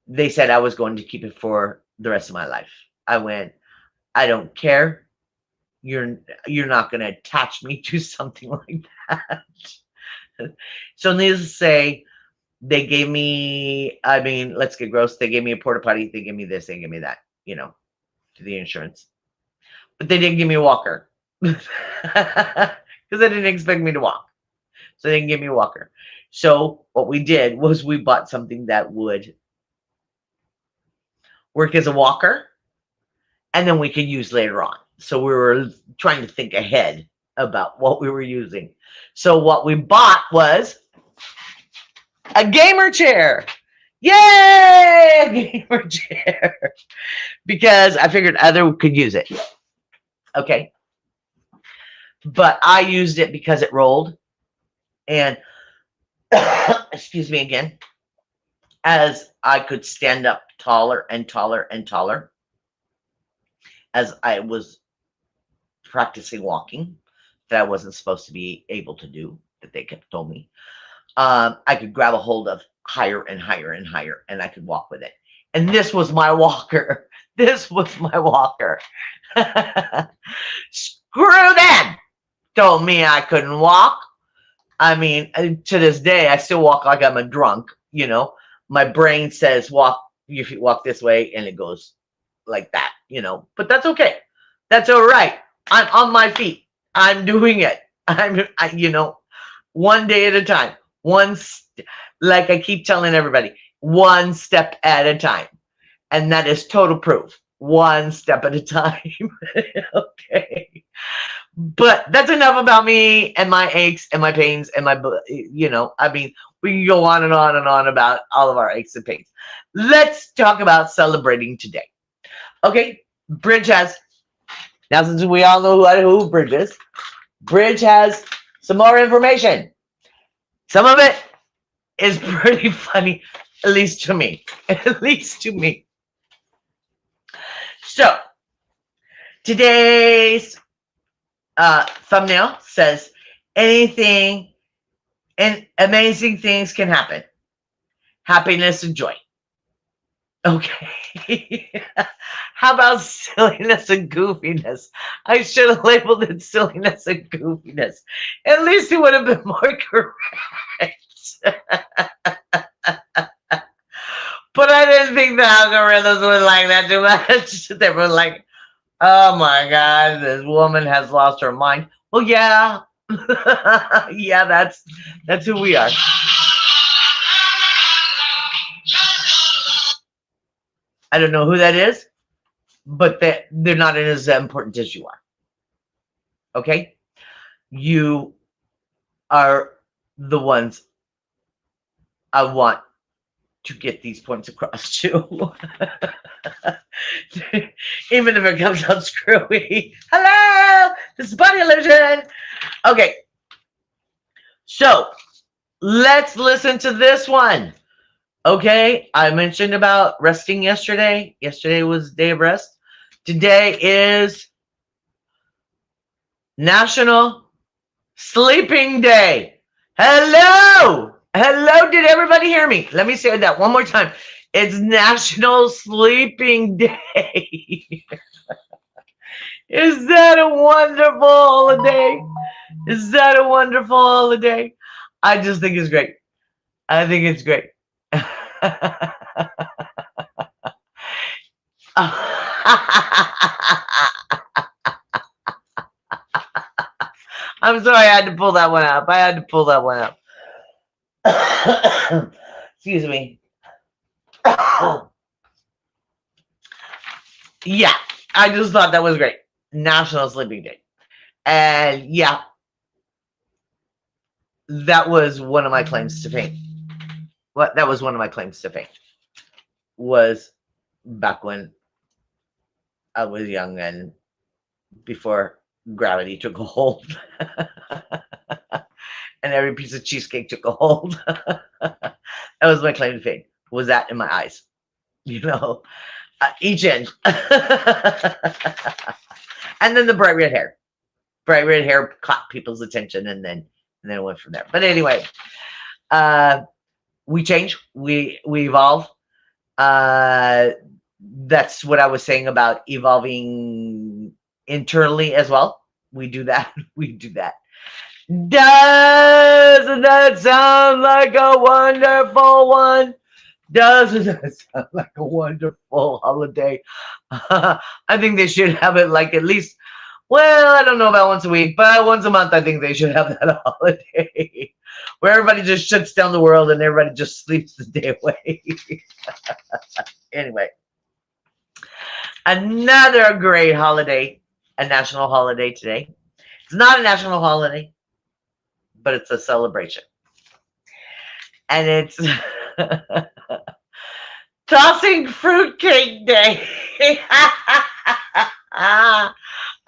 They said I was going to keep it for the rest of my life. I went, I don't care. You're not going to attach me to something like that. So needless to say, they gave me, let's get gross. They gave me a porta potty. They gave me this. They gave me that, to the insurance. But they didn't give me a walker because they didn't expect me to walk. So they didn't give me a walker. So what we did was we bought something that would work as a walker and then we could use later on. So we were trying to think ahead about what we were using. So what we bought was a gamer chair. Yay! A gamer chair. Because I figured other could use it. Okay. But I used it because it rolled. And excuse me again. As I could stand up taller and taller and taller as I was practicing walking that I wasn't supposed to be able to do, that they kept told me. I could grab a hold of higher and higher and higher, and I could walk with it. And this was my walker. This was my walker. Screw them! Told me I couldn't walk. To this day, I still walk like I'm a drunk. My brain says walk. You walk this way, and it goes like that. But that's okay. That's all right. I'm on my feet. I'm doing it. One day at a time. Like I keep telling everybody, one step at a time. And that is total proof. One step at a time. Okay. But that's enough about me and my aches and my pains and my, We can go on and on and on about all of our aches and pains. Let's talk about celebrating today. Okay, Bridge has, now since we all know who Bridge is, Bridge has some more information. Some of it is pretty funny, at least to me. At least to me. So, today's thumbnail says anything and amazing things can happen. Happiness and joy. Okay. How about silliness and goofiness? I should have labeled it silliness and goofiness. At least it would have been more correct. But I didn't think the algorithms would like that too much. They were like, oh my God, this woman has lost her mind. Well, yeah. Yeah, that's who we are. I don't know who that is, but they're not as important as you are. Okay? You are the ones I want to get these points across to. Even if it comes out screwy. Hello! This is Body Illusion. Okay. So let's listen to this one. Okay. I mentioned about resting yesterday. Yesterday was day of rest. Today is National Sleeping Day. Hello! Hello, did everybody hear me? Let me say that one more time. It's National Sleeping Day. Is that a wonderful holiday? Is that a wonderful holiday? I just think it's great. I think it's great. I'm sorry, I had to pull that one up. I had to pull that one up. Excuse me. Yeah, I just thought that was great. National Sleeping Day. And yeah, that was one of my claims to fame. What that was one of my claims to fame was back when I was young and before gravity took a hold and every piece of cheesecake took a hold. That was my claim to fame. Was that in my eyes? You know, each end. And then the bright red hair. Bright red hair caught people's attention, and then it went from there. But anyway, we change, we evolve. That's what I was saying about evolving internally as well. We do that. We do that. Doesn't that sound like a wonderful one? Doesn't that sound like a wonderful holiday? I think they should have it like at least, well, I don't know about once a week, but once a month, I think they should have that holiday where everybody just shuts down the world and everybody just sleeps the day away. Anyway, another great holiday, a national holiday today. It's not a national holiday, but it's a celebration. And it's Tossing Fruitcake Day.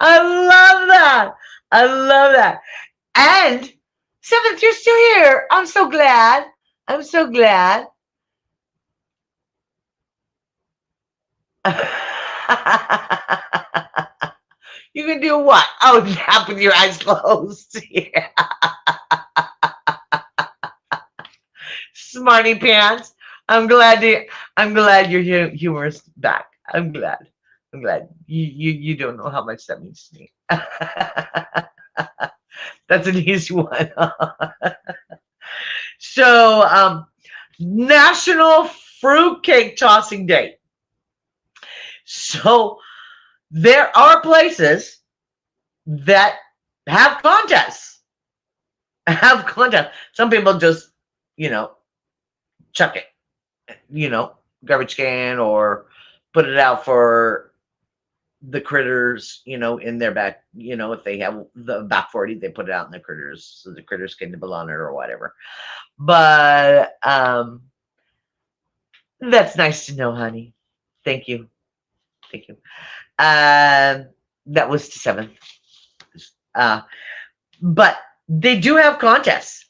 I love that. I love that. And Seventh, you're still here. I'm so glad. I'm so glad. You can do what? Oh, nap with your eyes closed. Yeah. Smarty pants. I'm glad your humor's back. I'm glad. I'm glad. You don't know how much that means to me. That's an easy one. So, National Fruitcake Tossing Day. So there are places that have contests. Have contests. Some people just, you know, chuck it, garbage can or put it out for the critters, in their back, if they have the back 40, they put it out in the critters so the critters can nibble on it or whatever. But that's nice to know, honey. Thank you. Thank you. That was the 7th. Uh, but they do have contests.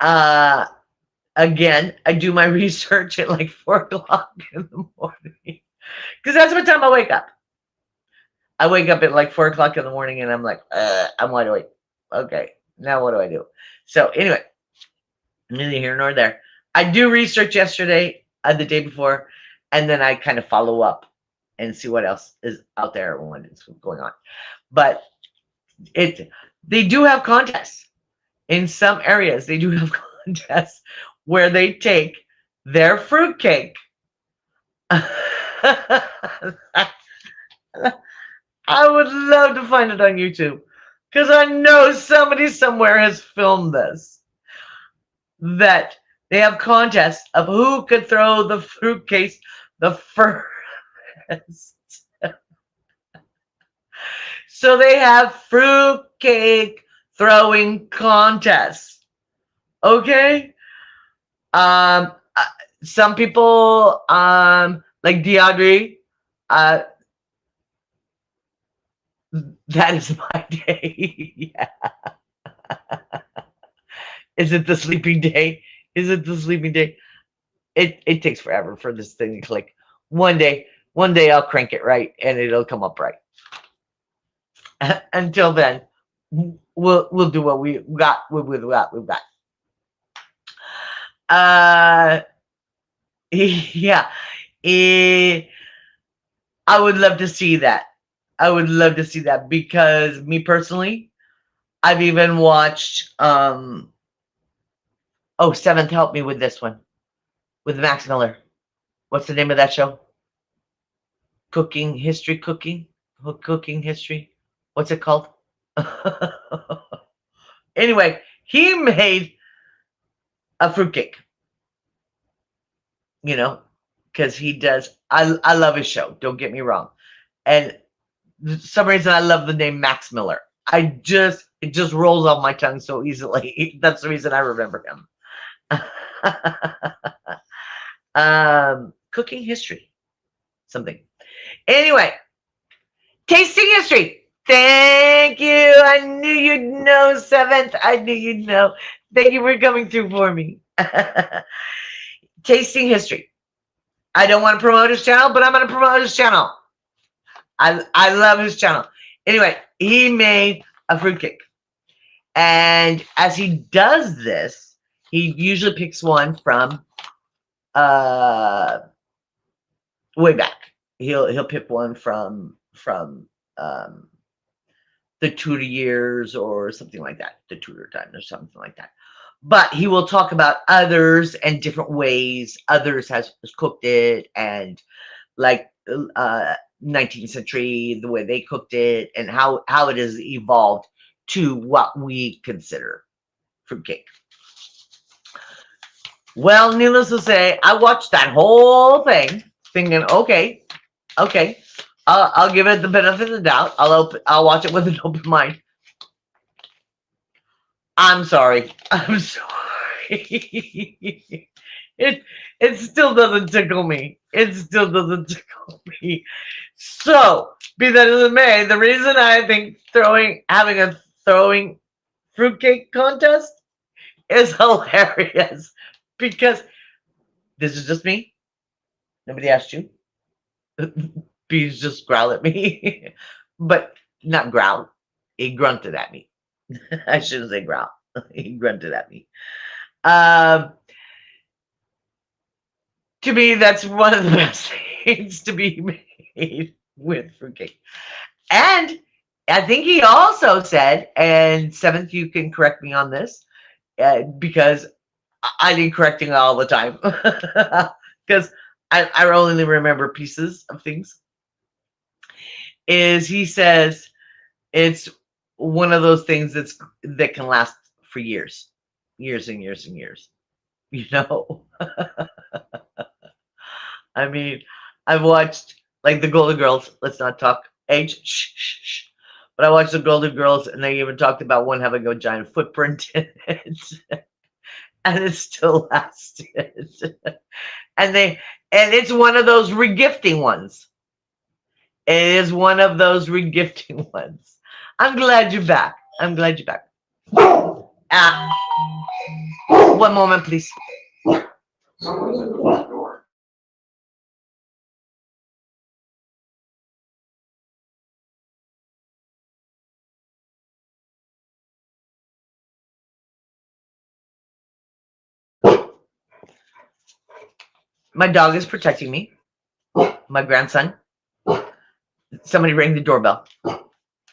Uh, Again, I do my research at like 4 o'clock in the morning because that's what time I wake up. I wake up at like 4 o'clock in the morning and I'm like, I'm wide awake. Okay, now what do I do? So anyway, neither here nor there. I do research yesterday, the day before, and then I kind of follow up and see what else is out there and what is going on. But they do have contests in some areas. They do have contests where they take their fruitcake. I would love to find it on YouTube because I know somebody somewhere has filmed this. That they have contests of who could throw the fruitcake the furthest. So they have fruitcake throwing contests. Okay? Um, uh, some people, like Deandre, uh, that is my day. Yeah. Is it the sleeping day? Is it the sleeping day? It takes forever for this thing to click. One day I'll crank it right and it'll come up right. Until then, we'll do what we got. We've got. Uh, yeah. Eh, I would love to see that. I would love to see that because me personally, I've even watched. Oh, Seventh helped me with this one with Max Miller. What's the name of that show? Cooking history. Cooking history. What's it called? Anyway, he made a fruitcake. You know, because he does. I love his show. Don't get me wrong, and for some reason I love the name Max Miller. It just rolls off my tongue so easily. That's the reason I remember him. Cooking history, something. Anyway, tasting history. Thank you. I knew you'd know, Seventh. I knew you'd know. Thank you for coming through for me. Tasting history. I don't want to promote his channel, but I'm going to promote his channel. I love his channel. Anyway, he made a fruitcake. And as he does this, he usually picks one from uh way back. He'll pick one from um the Tudor years or something like that, the Tudor time or something like that. But he will talk about others and different ways others has cooked it and like 19th century, the way they cooked it and how it has evolved to what we consider fruitcake. Well, needless to say, I watched that whole thing thinking, okay, I'll give it the benefit of the doubt. I'll watch it with an open mind. I'm sorry. I'm sorry. It still doesn't tickle me. It still doesn't tickle me. So, be that as it may, the reason I think having a throwing fruitcake contest is hilarious because this is just me. Nobody asked you. Bees just growl at me, but not growl. He grunted at me. I shouldn't say growl. He grunted at me. Um, to me, that's one of the best things to be made with fruitcake. And I think he also said, and Seventh, you can correct me on this, because I need correcting all the time. Because I only remember pieces of things. Is he says it's one of those things that can last for years, years and years and years. You know, I mean, I've watched. Like the Golden Girls. Let's not talk age. Shh, shh, shh. But I watched the Golden Girls, and they even talked about one having a giant footprint in it, and it still lasted. And they and it's one of those regifting ones. It is one of those regifting ones. I'm glad you're back. I'm glad you're back. Ah, one moment, please. My dog is protecting me. My grandson. Somebody rang the doorbell.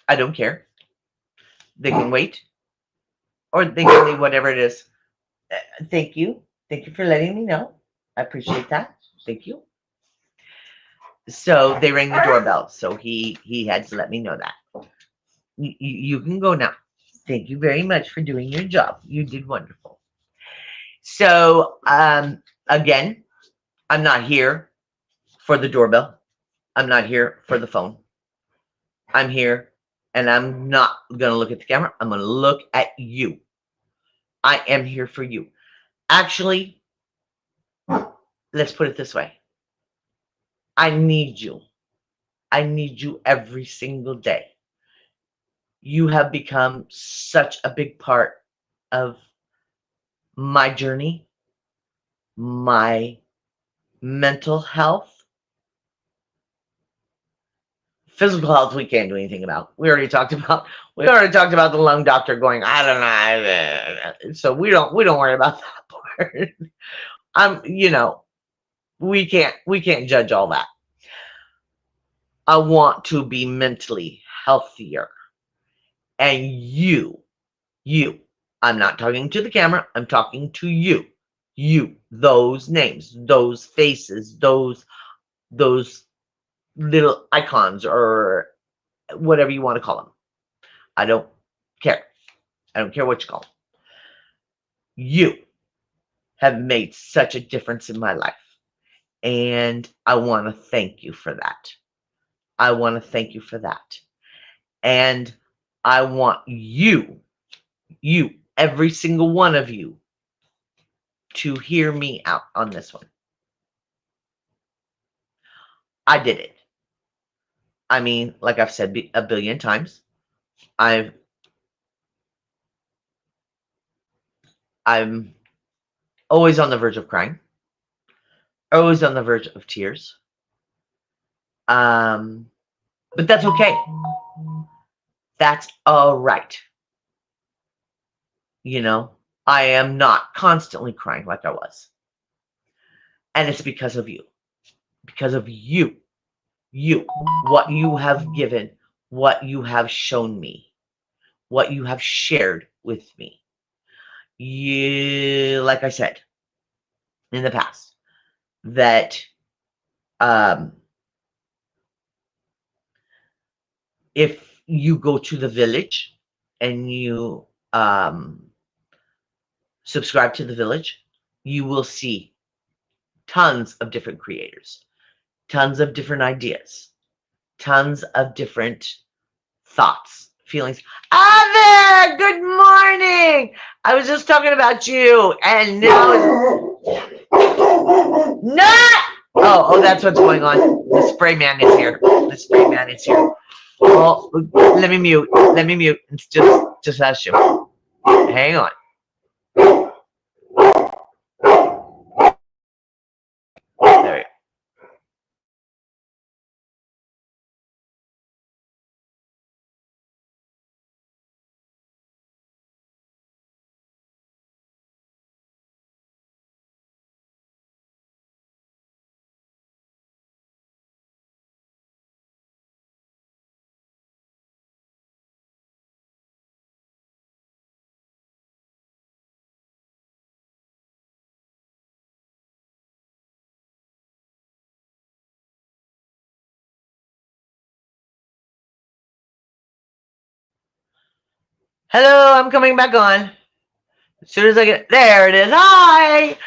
I don't care. They can wait, or they can leave, whatever it is. Thank you. Thank you for letting me know. I appreciate that. Thank you. So they rang the doorbell. So he had to let me know that. You can go now. Thank you very much for doing your job. You did wonderful. So again, I'm not here for the doorbell. I'm not here for the phone. I'm here, and I'm not going to look at the camera. I'm going to look at you. I am here for you. Actually, let's put it this way. I need you. I need you every single day. You have become such a big part of my journey, my mental health. Physical health, we can't do anything about. We already talked about the lung doctor going, I don't know. So we don't worry about that part. We can't judge all that. I want to be mentally healthier. And you, I'm not talking to the camera, I'm talking to you. You, those names, those faces, those little icons, or whatever you want to call them. I don't care. I don't care what you call them. You have made such a difference in my life. And I want to thank you for that. I want to thank you for that. And I want you, every single one of you, to hear me out on this one. I did it. I mean, like I've said a billion times, I'm always on the verge of crying, always on the verge of tears. But that's okay. That's all right. I am not constantly crying like I was. And it's because of you. Because of you. You. What you have given. What you have shown me. What you have shared with me. Like I said in the past, that if you go to the village and you subscribe to the village, you will see tons of different creators, tons of different ideas, tons of different thoughts, feelings. There, good morning. I was just talking about you, and now not. Oh, that's what's going on. The spray man is here. Oh, let me mute. It's just us you. Hang on. There we go. Hello, I'm coming back on. As soon as I get there, it is. Hi.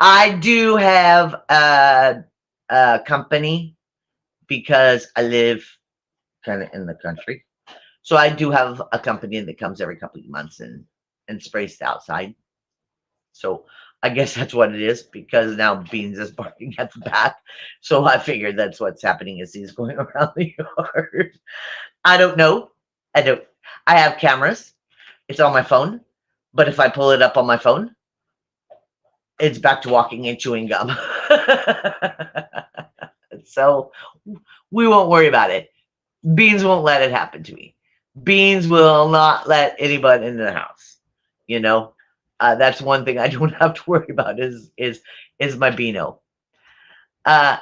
I do have company because I live kind of in the country. So I do have a company that comes every couple of months and sprays the outside. So I guess that's what it is because now Beans is barking at the back. So I figured that's what's happening is he's going around the yard. I don't know. I don't. I have cameras. It's on my phone. But if I pull it up on my phone, it's back to walking and chewing gum. So we won't worry about it. Beans won't let it happen to me. Beans will not let anybody into the house. You know, that's one thing I don't have to worry about is my Beano. Uh,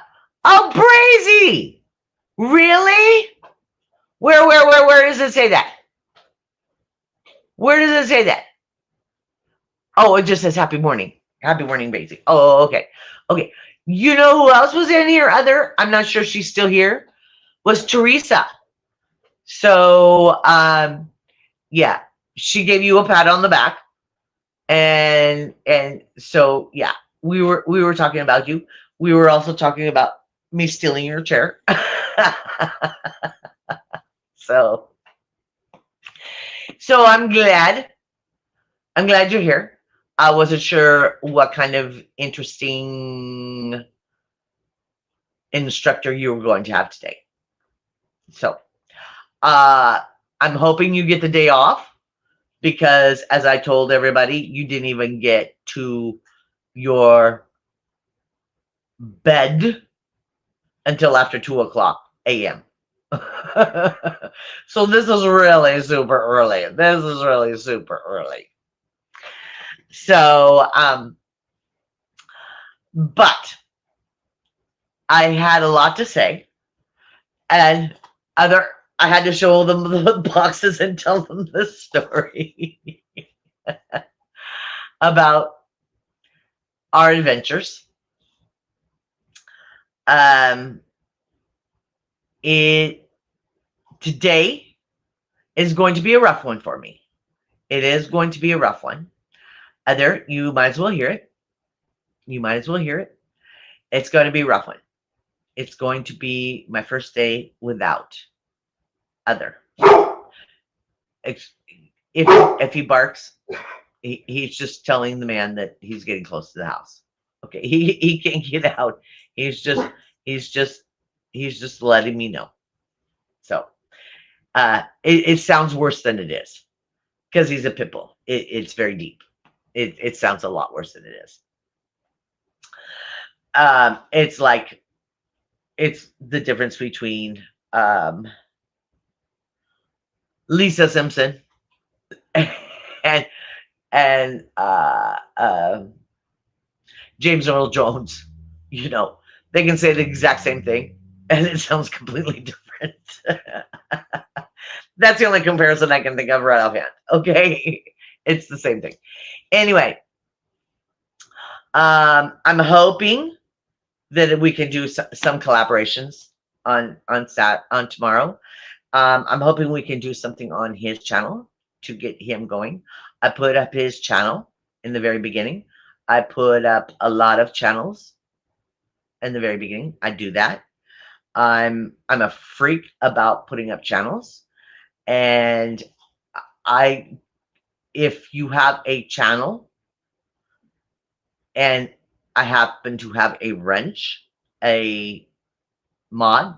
oh, Brazy! Really? Where does it say that? Where does it say that? Oh, it just says happy morning. Happy morning, Brazy. Oh, okay. Okay. You know who else was in here? I'm not sure she's still here. Was Teresa. So, yeah, she gave you a pat on the back, and so yeah, we were talking about you. We were also talking about me stealing your chair. so so I'm glad you're here. I wasn't sure what kind of interesting instructor you were going to have today. So uh I'm hoping you get the day off because as I told everybody, you didn't even get to your bed until after 2 o'clock a.m. So this is really super early. This is really super early. So, but I had a lot to say, and other I had to show them the boxes and tell them the story about our adventures. Um, it today is going to be a rough one for me. It is going to be a rough one. Other, you might as well hear it. You might as well hear it. It's going to be a rough one. It's going to be my first day without other. If if he barks, he's just telling the man that he's getting close to the house. Okay, he can't get out. He's just he's just he's just letting me know. So it sounds worse than it is because he's a pit bull. It's very deep. It sounds a lot worse than it is. It's like it's the difference between Lisa Simpson and and James Earl Jones. You know, they can say the exact same thing, and it sounds completely different. That's the only comparison I can think of right offhand. Okay, it's the same thing. Anyway, I'm hoping that we can do some collaborations on tomorrow. I'm hoping we can do something on his channel to get him going. I put up his channel in the very beginning. I put up a lot of channels in the very beginning. I do that. I'm a freak about putting up channels, and I if you have a channel and I happen to have a wrench, a mod,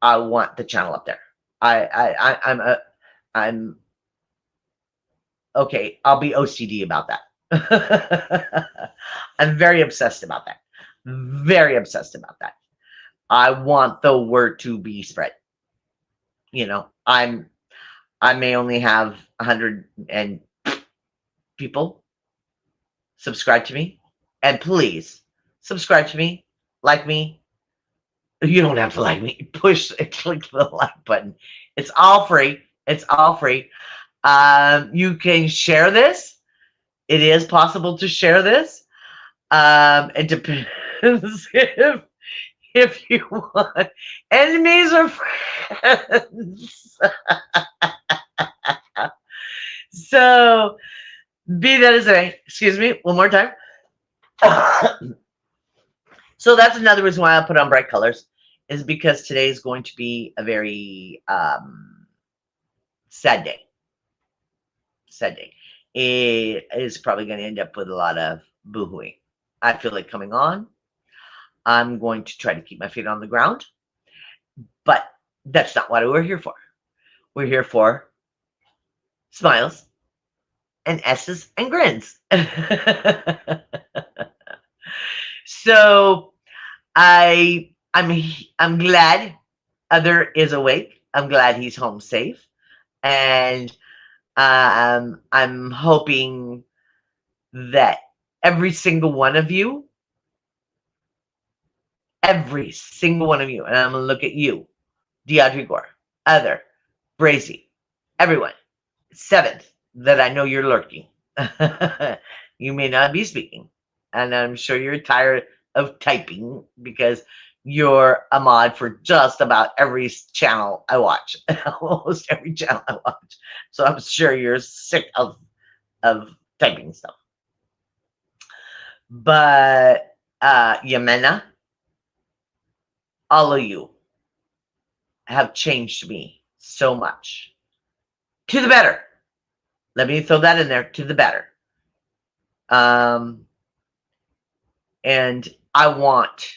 I want the channel up there. I'm okay. I'll be OCD about that. I'm very obsessed about that. Very obsessed about that. I want the word to be spread. You know, I may only have 100 and people subscribe to me, and please subscribe to me, like me. You don't have to like me. Push and click the like button. It's all free. It's all free. You can share this. It is possible to share this. It depends if you want enemies or friends. So be that as it may, excuse me, one more time. So that's another reason why I put on bright colors, is because today is going to be a very sad day. Sad day. It is probably going to end up with a lot of boohooing. I feel like coming on. I'm going to try to keep my feet on the ground, but that's not what we're here for. We're here for smiles and S's and grins. So I'm glad Other is awake. I'm glad he's home safe, and I'm hoping that every single one of you, every single one of you, and I'm gonna look at you, DeAudrey Gore, Other, Brazy, everyone. Seventh, that I know you're lurking. You may not be speaking, and I'm sure you're tired of typing because you're a mod for just about every channel I watch, almost every channel I watch. So I'm sure you're sick of typing stuff. But Yamena, all of you have changed me so much to the better. Let me throw that in there, to the better. Um, and I want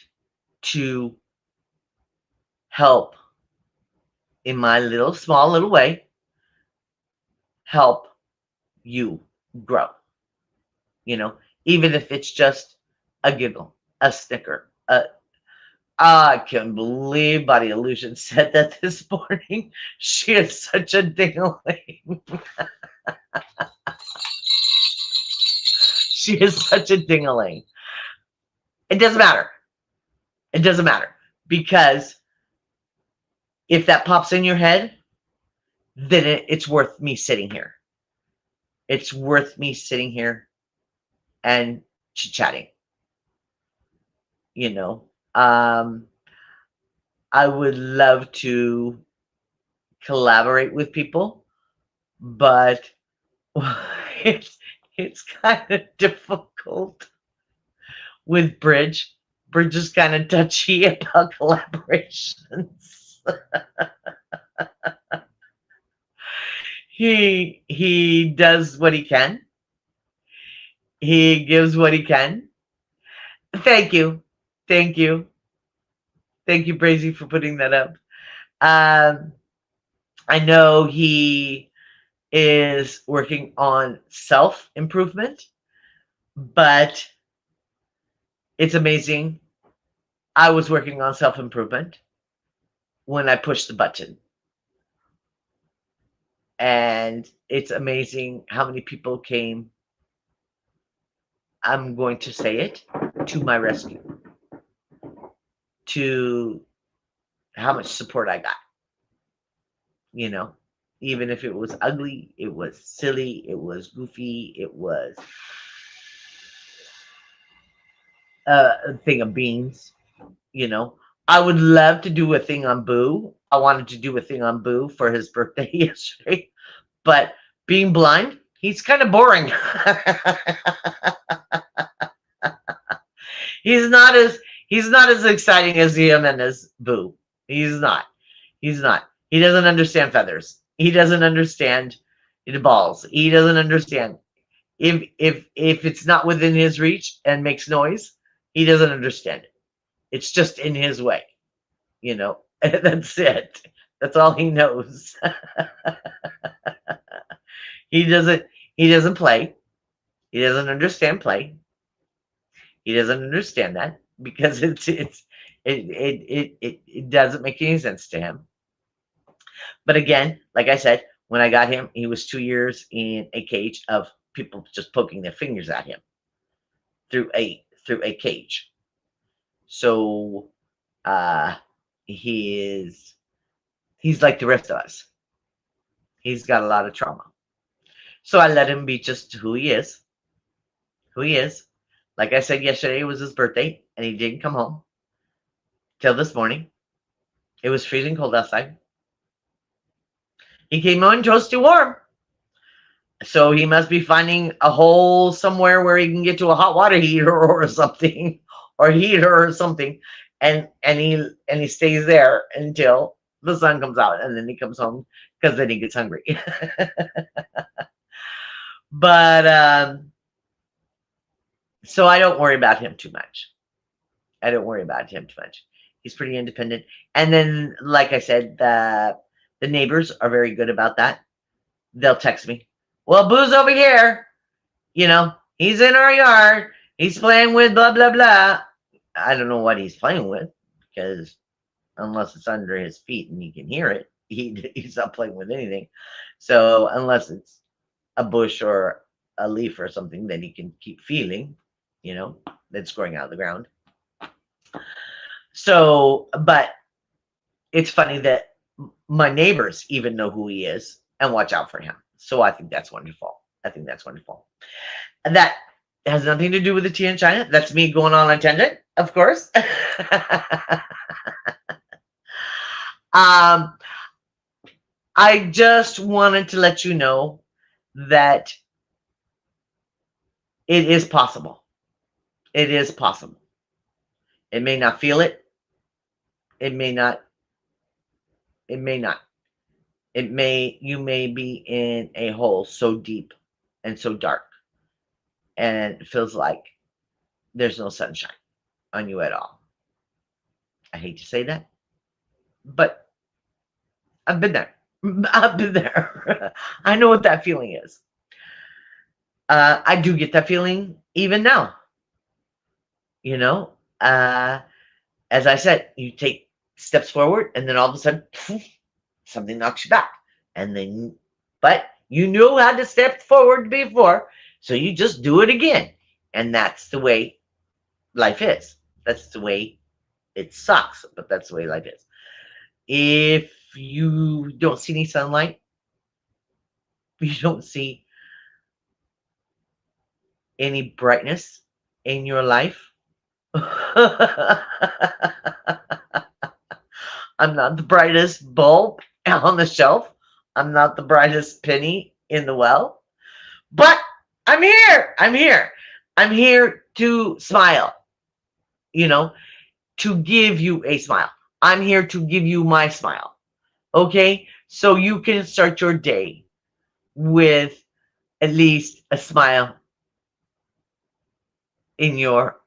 to help in my little small little way, help you grow. You know, even if it's just a giggle, a snicker. I can't believe Body Illusion said that this morning. She is such a dingling. She is such a dingling. It doesn't matter. It doesn't matter, because if that pops in your head, then it's worth me sitting here. It's worth me sitting here and chit-chatting. You know, I would love to collaborate with people, but it's it's kind of difficult with Bridge. Bridge is kind of touchy about collaborations. He does what he can. He gives what he can. Thank you. Thank you. Thank you, Brazy, for putting that up. Um, I know he is working on self improvement, but it's amazing. I was working on self improvement when I pushed the button. And it's amazing how many people came, I'm going to say it, to my rescue, to how much support I got. You know, even if it was ugly, it was silly, it was goofy, it was a thing of beans. You know, I would love to do a thing on Boo. I wanted to do a thing on Boo for his birthday yesterday, but being blind, he's kind of boring. He's not as exciting as him and as Boo. He's not. He's not. He doesn't understand feathers. He doesn't understand the balls. He doesn't understand if it's not within his reach and makes noise. He doesn't understand it. It's just in his way. You know, that's it. That's all he knows. he doesn't. He doesn't play. He doesn't understand play. He doesn't understand that because it doesn't make any sense to him. But again, like I said, when I got him, he was 2 years in a cage of people just poking their fingers at him through a cage. So uh, he's like the rest of us. He's got a lot of trauma. So I let him be just who he is. Who he is. Like I said, yesterday was his birthday, and he didn't come home till this morning. It was freezing cold outside. He came home toasty warm. So he must be finding a hole somewhere where he can get to a hot water heater or something, or heater or something, and he stays there until the sun comes out, and then he comes home because then he gets hungry. But so I don't worry about him too much. I don't worry about him too much. He's pretty independent. And then, like I said, the neighbors are very good about that. They'll text me. Well, Boo's over here. He's in our yard. He's playing with blah blah blah. I don't know what he's playing with because unless it's under his feet and he can hear it, he's not playing with anything. So unless it's a bush or a leaf or something that he can keep feeling, you know, that's growing out of the ground. So, but it's funny that my neighbors even know who he is and watch out for him. So I think that's wonderful. I think that's wonderful. And that has nothing to do with the tea in China. That's me going on a tangent, of course. um, I just wanted to let you know that it is possible. It is possible. It may not feel it. It may not. It may not. You may be in a hole so deep and so dark, and it feels like there's no sunshine on you at all. I hate to say that, but I've been there. I've been there. I know what that feeling is. I do get that feeling even now. You know, uh, as I said, you take steps forward, and then all of a sudden, poof, something knocks you back, and then, but you knew how to step forward before, so you just do it again, and that's the way life is. That's the way it sucks, but that's the way life is. If you don't see any sunlight, you don't see any brightness in your life. I'm not the brightest bulb on the shelf. I'm not the brightest penny in the well, but I'm here. I'm here. I'm here to smile, you know, to give you a smile. I'm here to give you my smile. Okay? So you can start your day with at least a smile in your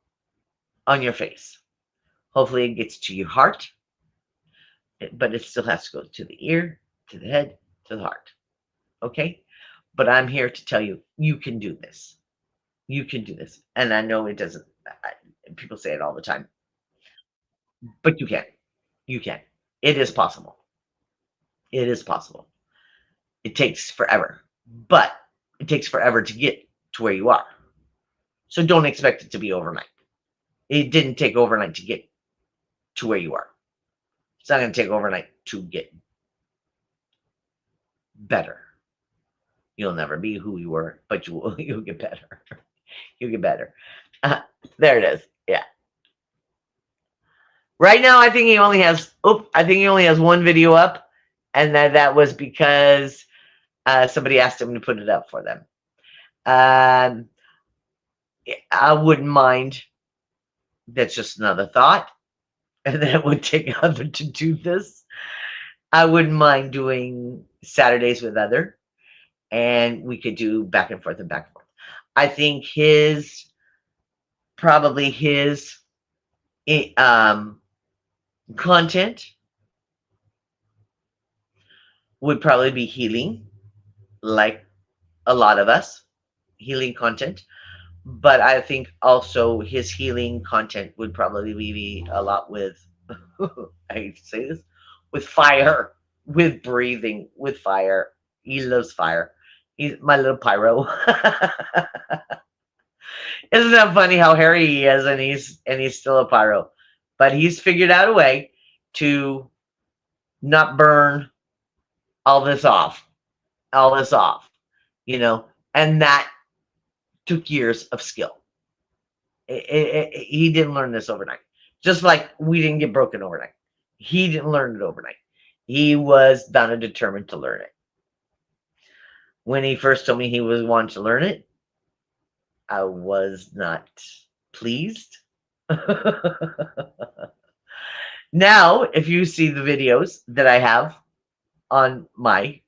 on your face. Hopefully it gets to your heart, but it still has to go to the ear, to the head, to the heart. Okay? But I'm here to tell you you can do this. You can do this. And I know it doesn't people say it all the time, but you can. You can. It is possible. It is possible. It takes forever, but it takes forever to get to where you are. So don't expect it to be overnight. It didn't take overnight to get to where you are. It's not going to take overnight to get better. You'll never be who you were, but you'll get better. You'll get better. Uh, there it is. Yeah. Right now, I think he only has. I think he only has one video up, and that was because somebody asked him to put it up for them. Um, I wouldn't mind. That's just another thought, and then it would take other to do this. I wouldn't mind doing Saturdays with other, and we could do back and forth and back and forth. I think probably his content would probably be healing, like a lot of us, healing content. But I think also his healing content would probably be a lot with, I hate to say this, with fire, with breathing, with fire. He loves fire. He's my little pyro. Isn't that funny how hairy he is and he's still a pyro? But he's figured out a way to not burn all this off, all this off, you know, and that took years of skill. He didn't learn this overnight. Just like we didn't get broken overnight. He didn't learn it overnight. He was bound and determined to learn it. When he first told me he was wanting to learn it, I was not pleased. Now, if you see the videos that I have on my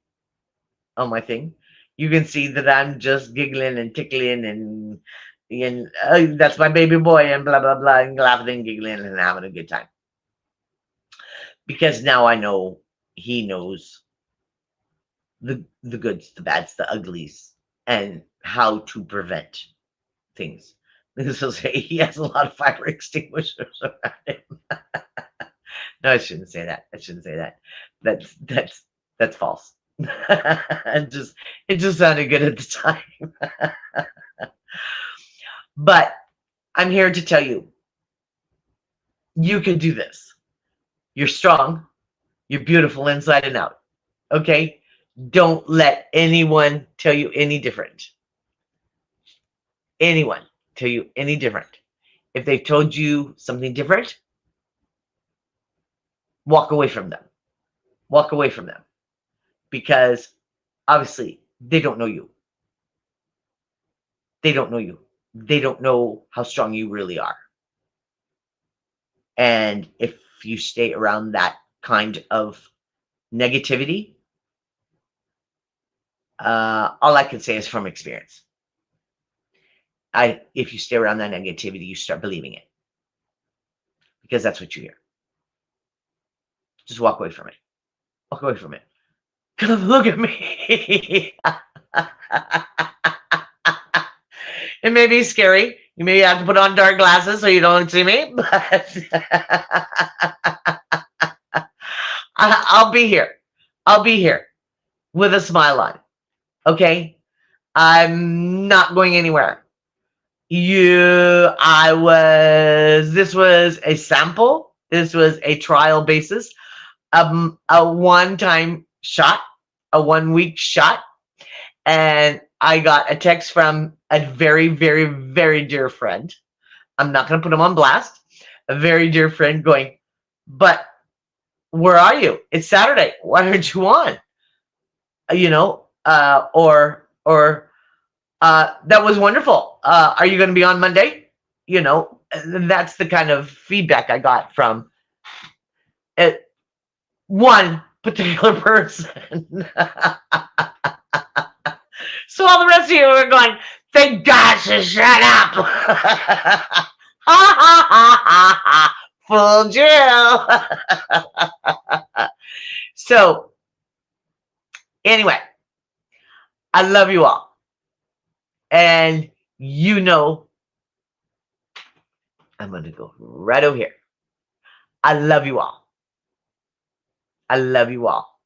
thing, you can see that I'm just giggling and tickling and that's my baby boy and blah blah blah and laughing and giggling and having a good time because now I know he knows the goods, the bads, the uglies, and how to prevent things. This will say he has a lot of fire extinguishers around him. No, I shouldn't say that. I shouldn't say that. That's false. It just sounded good at the time. But I'm here to tell you, you can do this. You're strong. You're beautiful inside and out. Okay? Don't let anyone tell you any different. Anyone tell you any different. If they've told you something different, walk away from them. Walk away from them. Because obviously they don't know you. They don't know you. They don't know how strong you really are. And if you stay around that kind of negativity, all I can say is from experience. If you stay around that negativity, you start believing it because that's what you hear. Just walk away from it. Walk away from it. Look at me. It may be scary. You may have to put on dark glasses so you don't see me, but I'll be here. I'll be here with a smile on. Okay? I'm not going anywhere. This was a sample. This was a trial basis. A one-time shot, a 1 week shot. And I got a text from a very, very, very dear friend. I'm not going to put him on blast. A very dear friend going, but where are you? It's Saturday. Why aren't you on? Or that was wonderful. Are you going to be on Monday? That's the kind of feedback I got from one particular person. So all the rest of you are going, thank God she shut up. Ha ha ha ha ha. Fooled you. So anyway, I love you all. And I'm going to go right over here. I love you all. I love you all.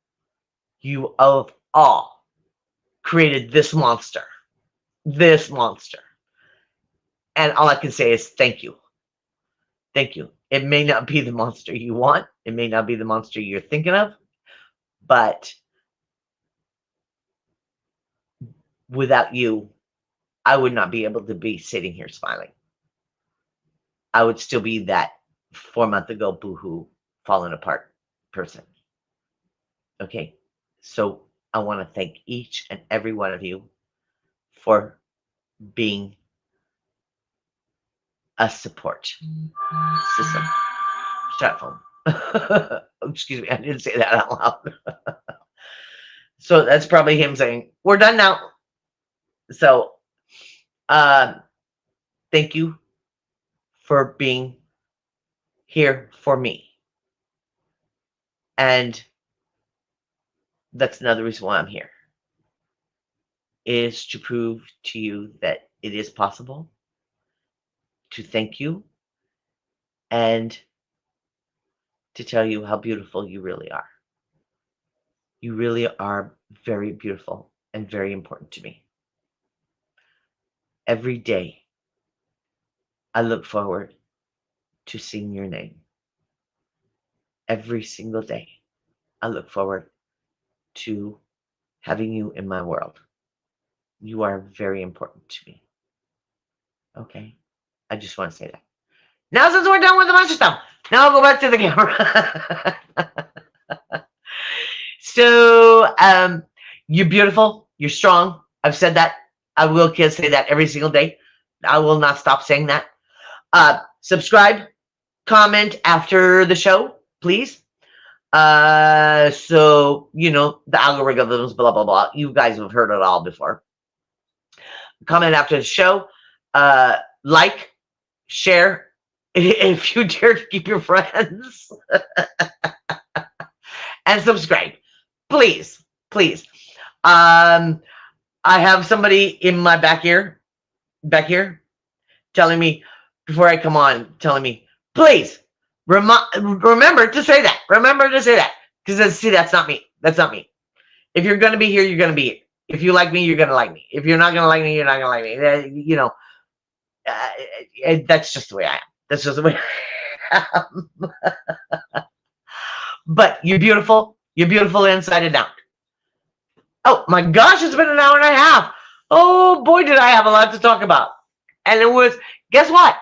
You have all created this monster. This monster. And all I can say is thank you. Thank you. It may not be the monster you want. It may not be the monster you're thinking of. But without you, I would not be able to be sitting here smiling. I would still be that 4 month ago boohoo falling apart person. Okay. So I want to thank each and every one of you for being a support system. Shut phone. Excuse me, I didn't say that out loud. So that's probably him saying, we're done now. So thank you for being here for me. And that's another reason why I'm here, is to prove to you that it is possible, to thank you, and to tell you how beautiful you really are. You really are very beautiful and very important to me. Every day, I look forward to seeing your name. Every single day, I look forward to having you in my world. You are very important to me. Okay? I just want to say that. Now, since we're done with the monster stuff, now I'll go back to the camera. So, you're beautiful. You're strong. I've said that. I will say that every single day. I will not stop saying that. Subscribe, comment after the show, please. So the algorithms, blah blah blah. You guys have heard it all before. Comment after the show. Like, share, if you dare to keep your friends, and subscribe, please, please. I have somebody in my back here, telling me before I come on, telling me, please remember to say that. Remember to say that. Because see, that's not me. That's not me. If you're gonna be here, you're gonna be here. If you like me, you're gonna like me. If you're not gonna like me, you're not gonna like me. That's just the way I am. That's just the way I am. But you're beautiful. You're beautiful inside and out. Oh my gosh, it's been an hour and a half. Oh boy, did I have a lot to talk about. And it was, guess what?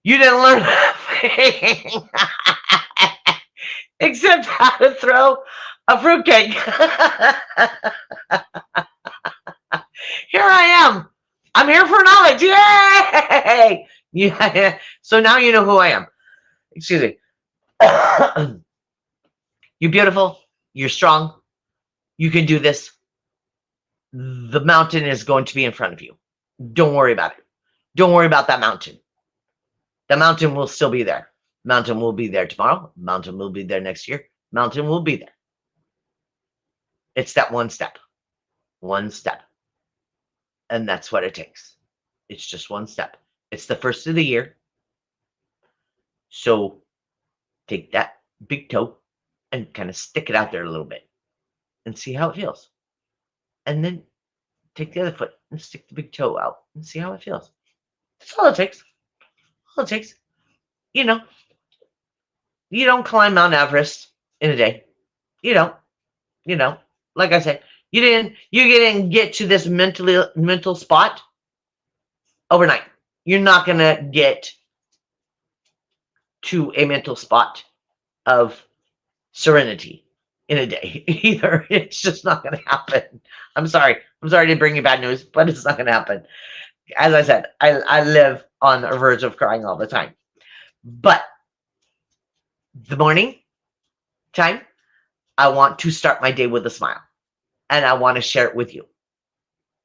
You didn't learn anything except how to throw a fruitcake. Here I am. I'm here for knowledge. Yay! Yeah. So now you know who I am. Excuse me. You're beautiful. You're strong. You can do this. The mountain is going to be in front of you. Don't worry about it. Don't worry about that mountain. The mountain will still be there. Mountain will be there tomorrow. Mountain will be there next year. Mountain will be there. It's that one step. One step. And that's what it takes. It's just one step. It's the first of the year. So take that big toe and kind of stick it out there a little bit and see how it feels. And then take the other foot and stick the big toe out and see how it feels. That's all it takes. All it takes. You know, you don't climb Mount Everest in a day. You don't. Like I said, you didn't get to this mental spot overnight. You're not gonna get to a mental spot of serenity in a day either. It's just not gonna happen. I'm sorry. I'm sorry to bring you bad news, but it's not gonna happen. As I said, I live on the verge of crying all the time. But the morning time, I want to start my day with a smile. And I want to share it with you.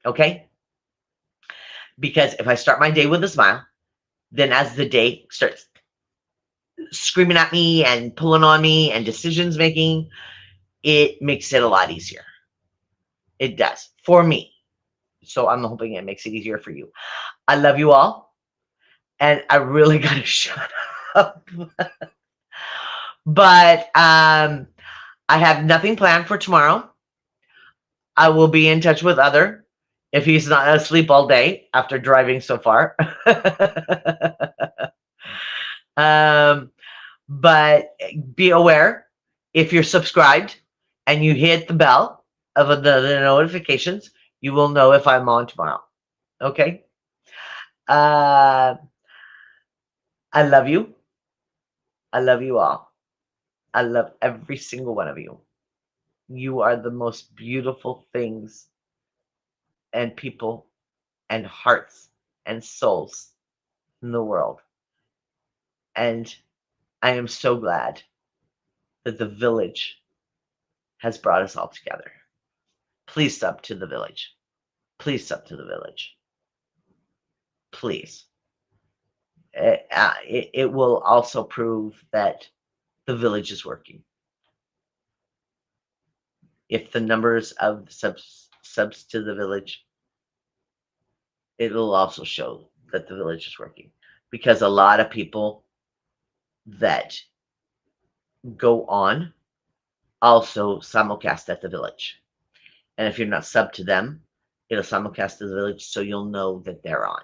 Okay? Because if I start my day with a smile, then as the day starts screaming at me and pulling on me and decisions making, it makes it a lot easier. It does for me. So I'm hoping it makes it easier for you. I love you all. And I really got to shut up. But I have nothing planned for tomorrow. I will be in touch with Other if he's not asleep all day after driving so far. But be aware, if you're subscribed and you hit the bell of the notifications, you will know if I'm on tomorrow. Okay? I love you. I love you all. I love every single one of you. You are the most beautiful things and people and hearts and souls in the world. And I am so glad that the village has brought us all together. Please sub to the village. Please sub to the village. Please. It will also prove that the village is working. If the numbers of subs to the village, it will also show that the village is working. Because a lot of people that go on also simulcast at the village. And if you're not sub to them, it'll simulcast to the village so you'll know that they're on,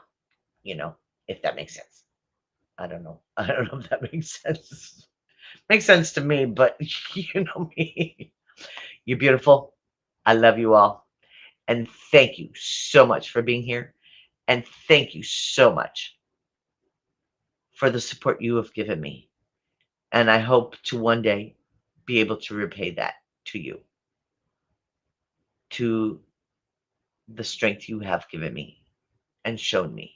if that makes sense. I don't know. I don't know if that makes sense. Makes sense to me, but you know me. You're beautiful. I love you all. And thank you so much for being here. And thank you so much for the support you have given me. And I hope to one day be able to repay that to you, to the strength you have given me and shown me.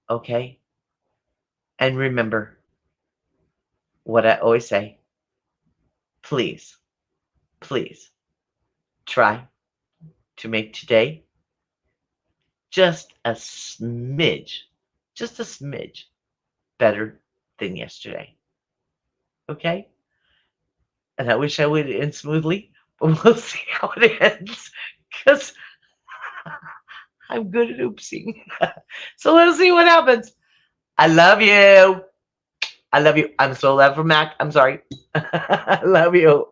Okay? And remember what I always say, please, please try to make today just a smidge, just a smidge better than yesterday. Okay? And I wish I would end smoothly, but we'll see how it ends because I'm good at oopsing. So let's see what happens. I love you. I love you. I'm so loud for Mac. I'm sorry. I love you.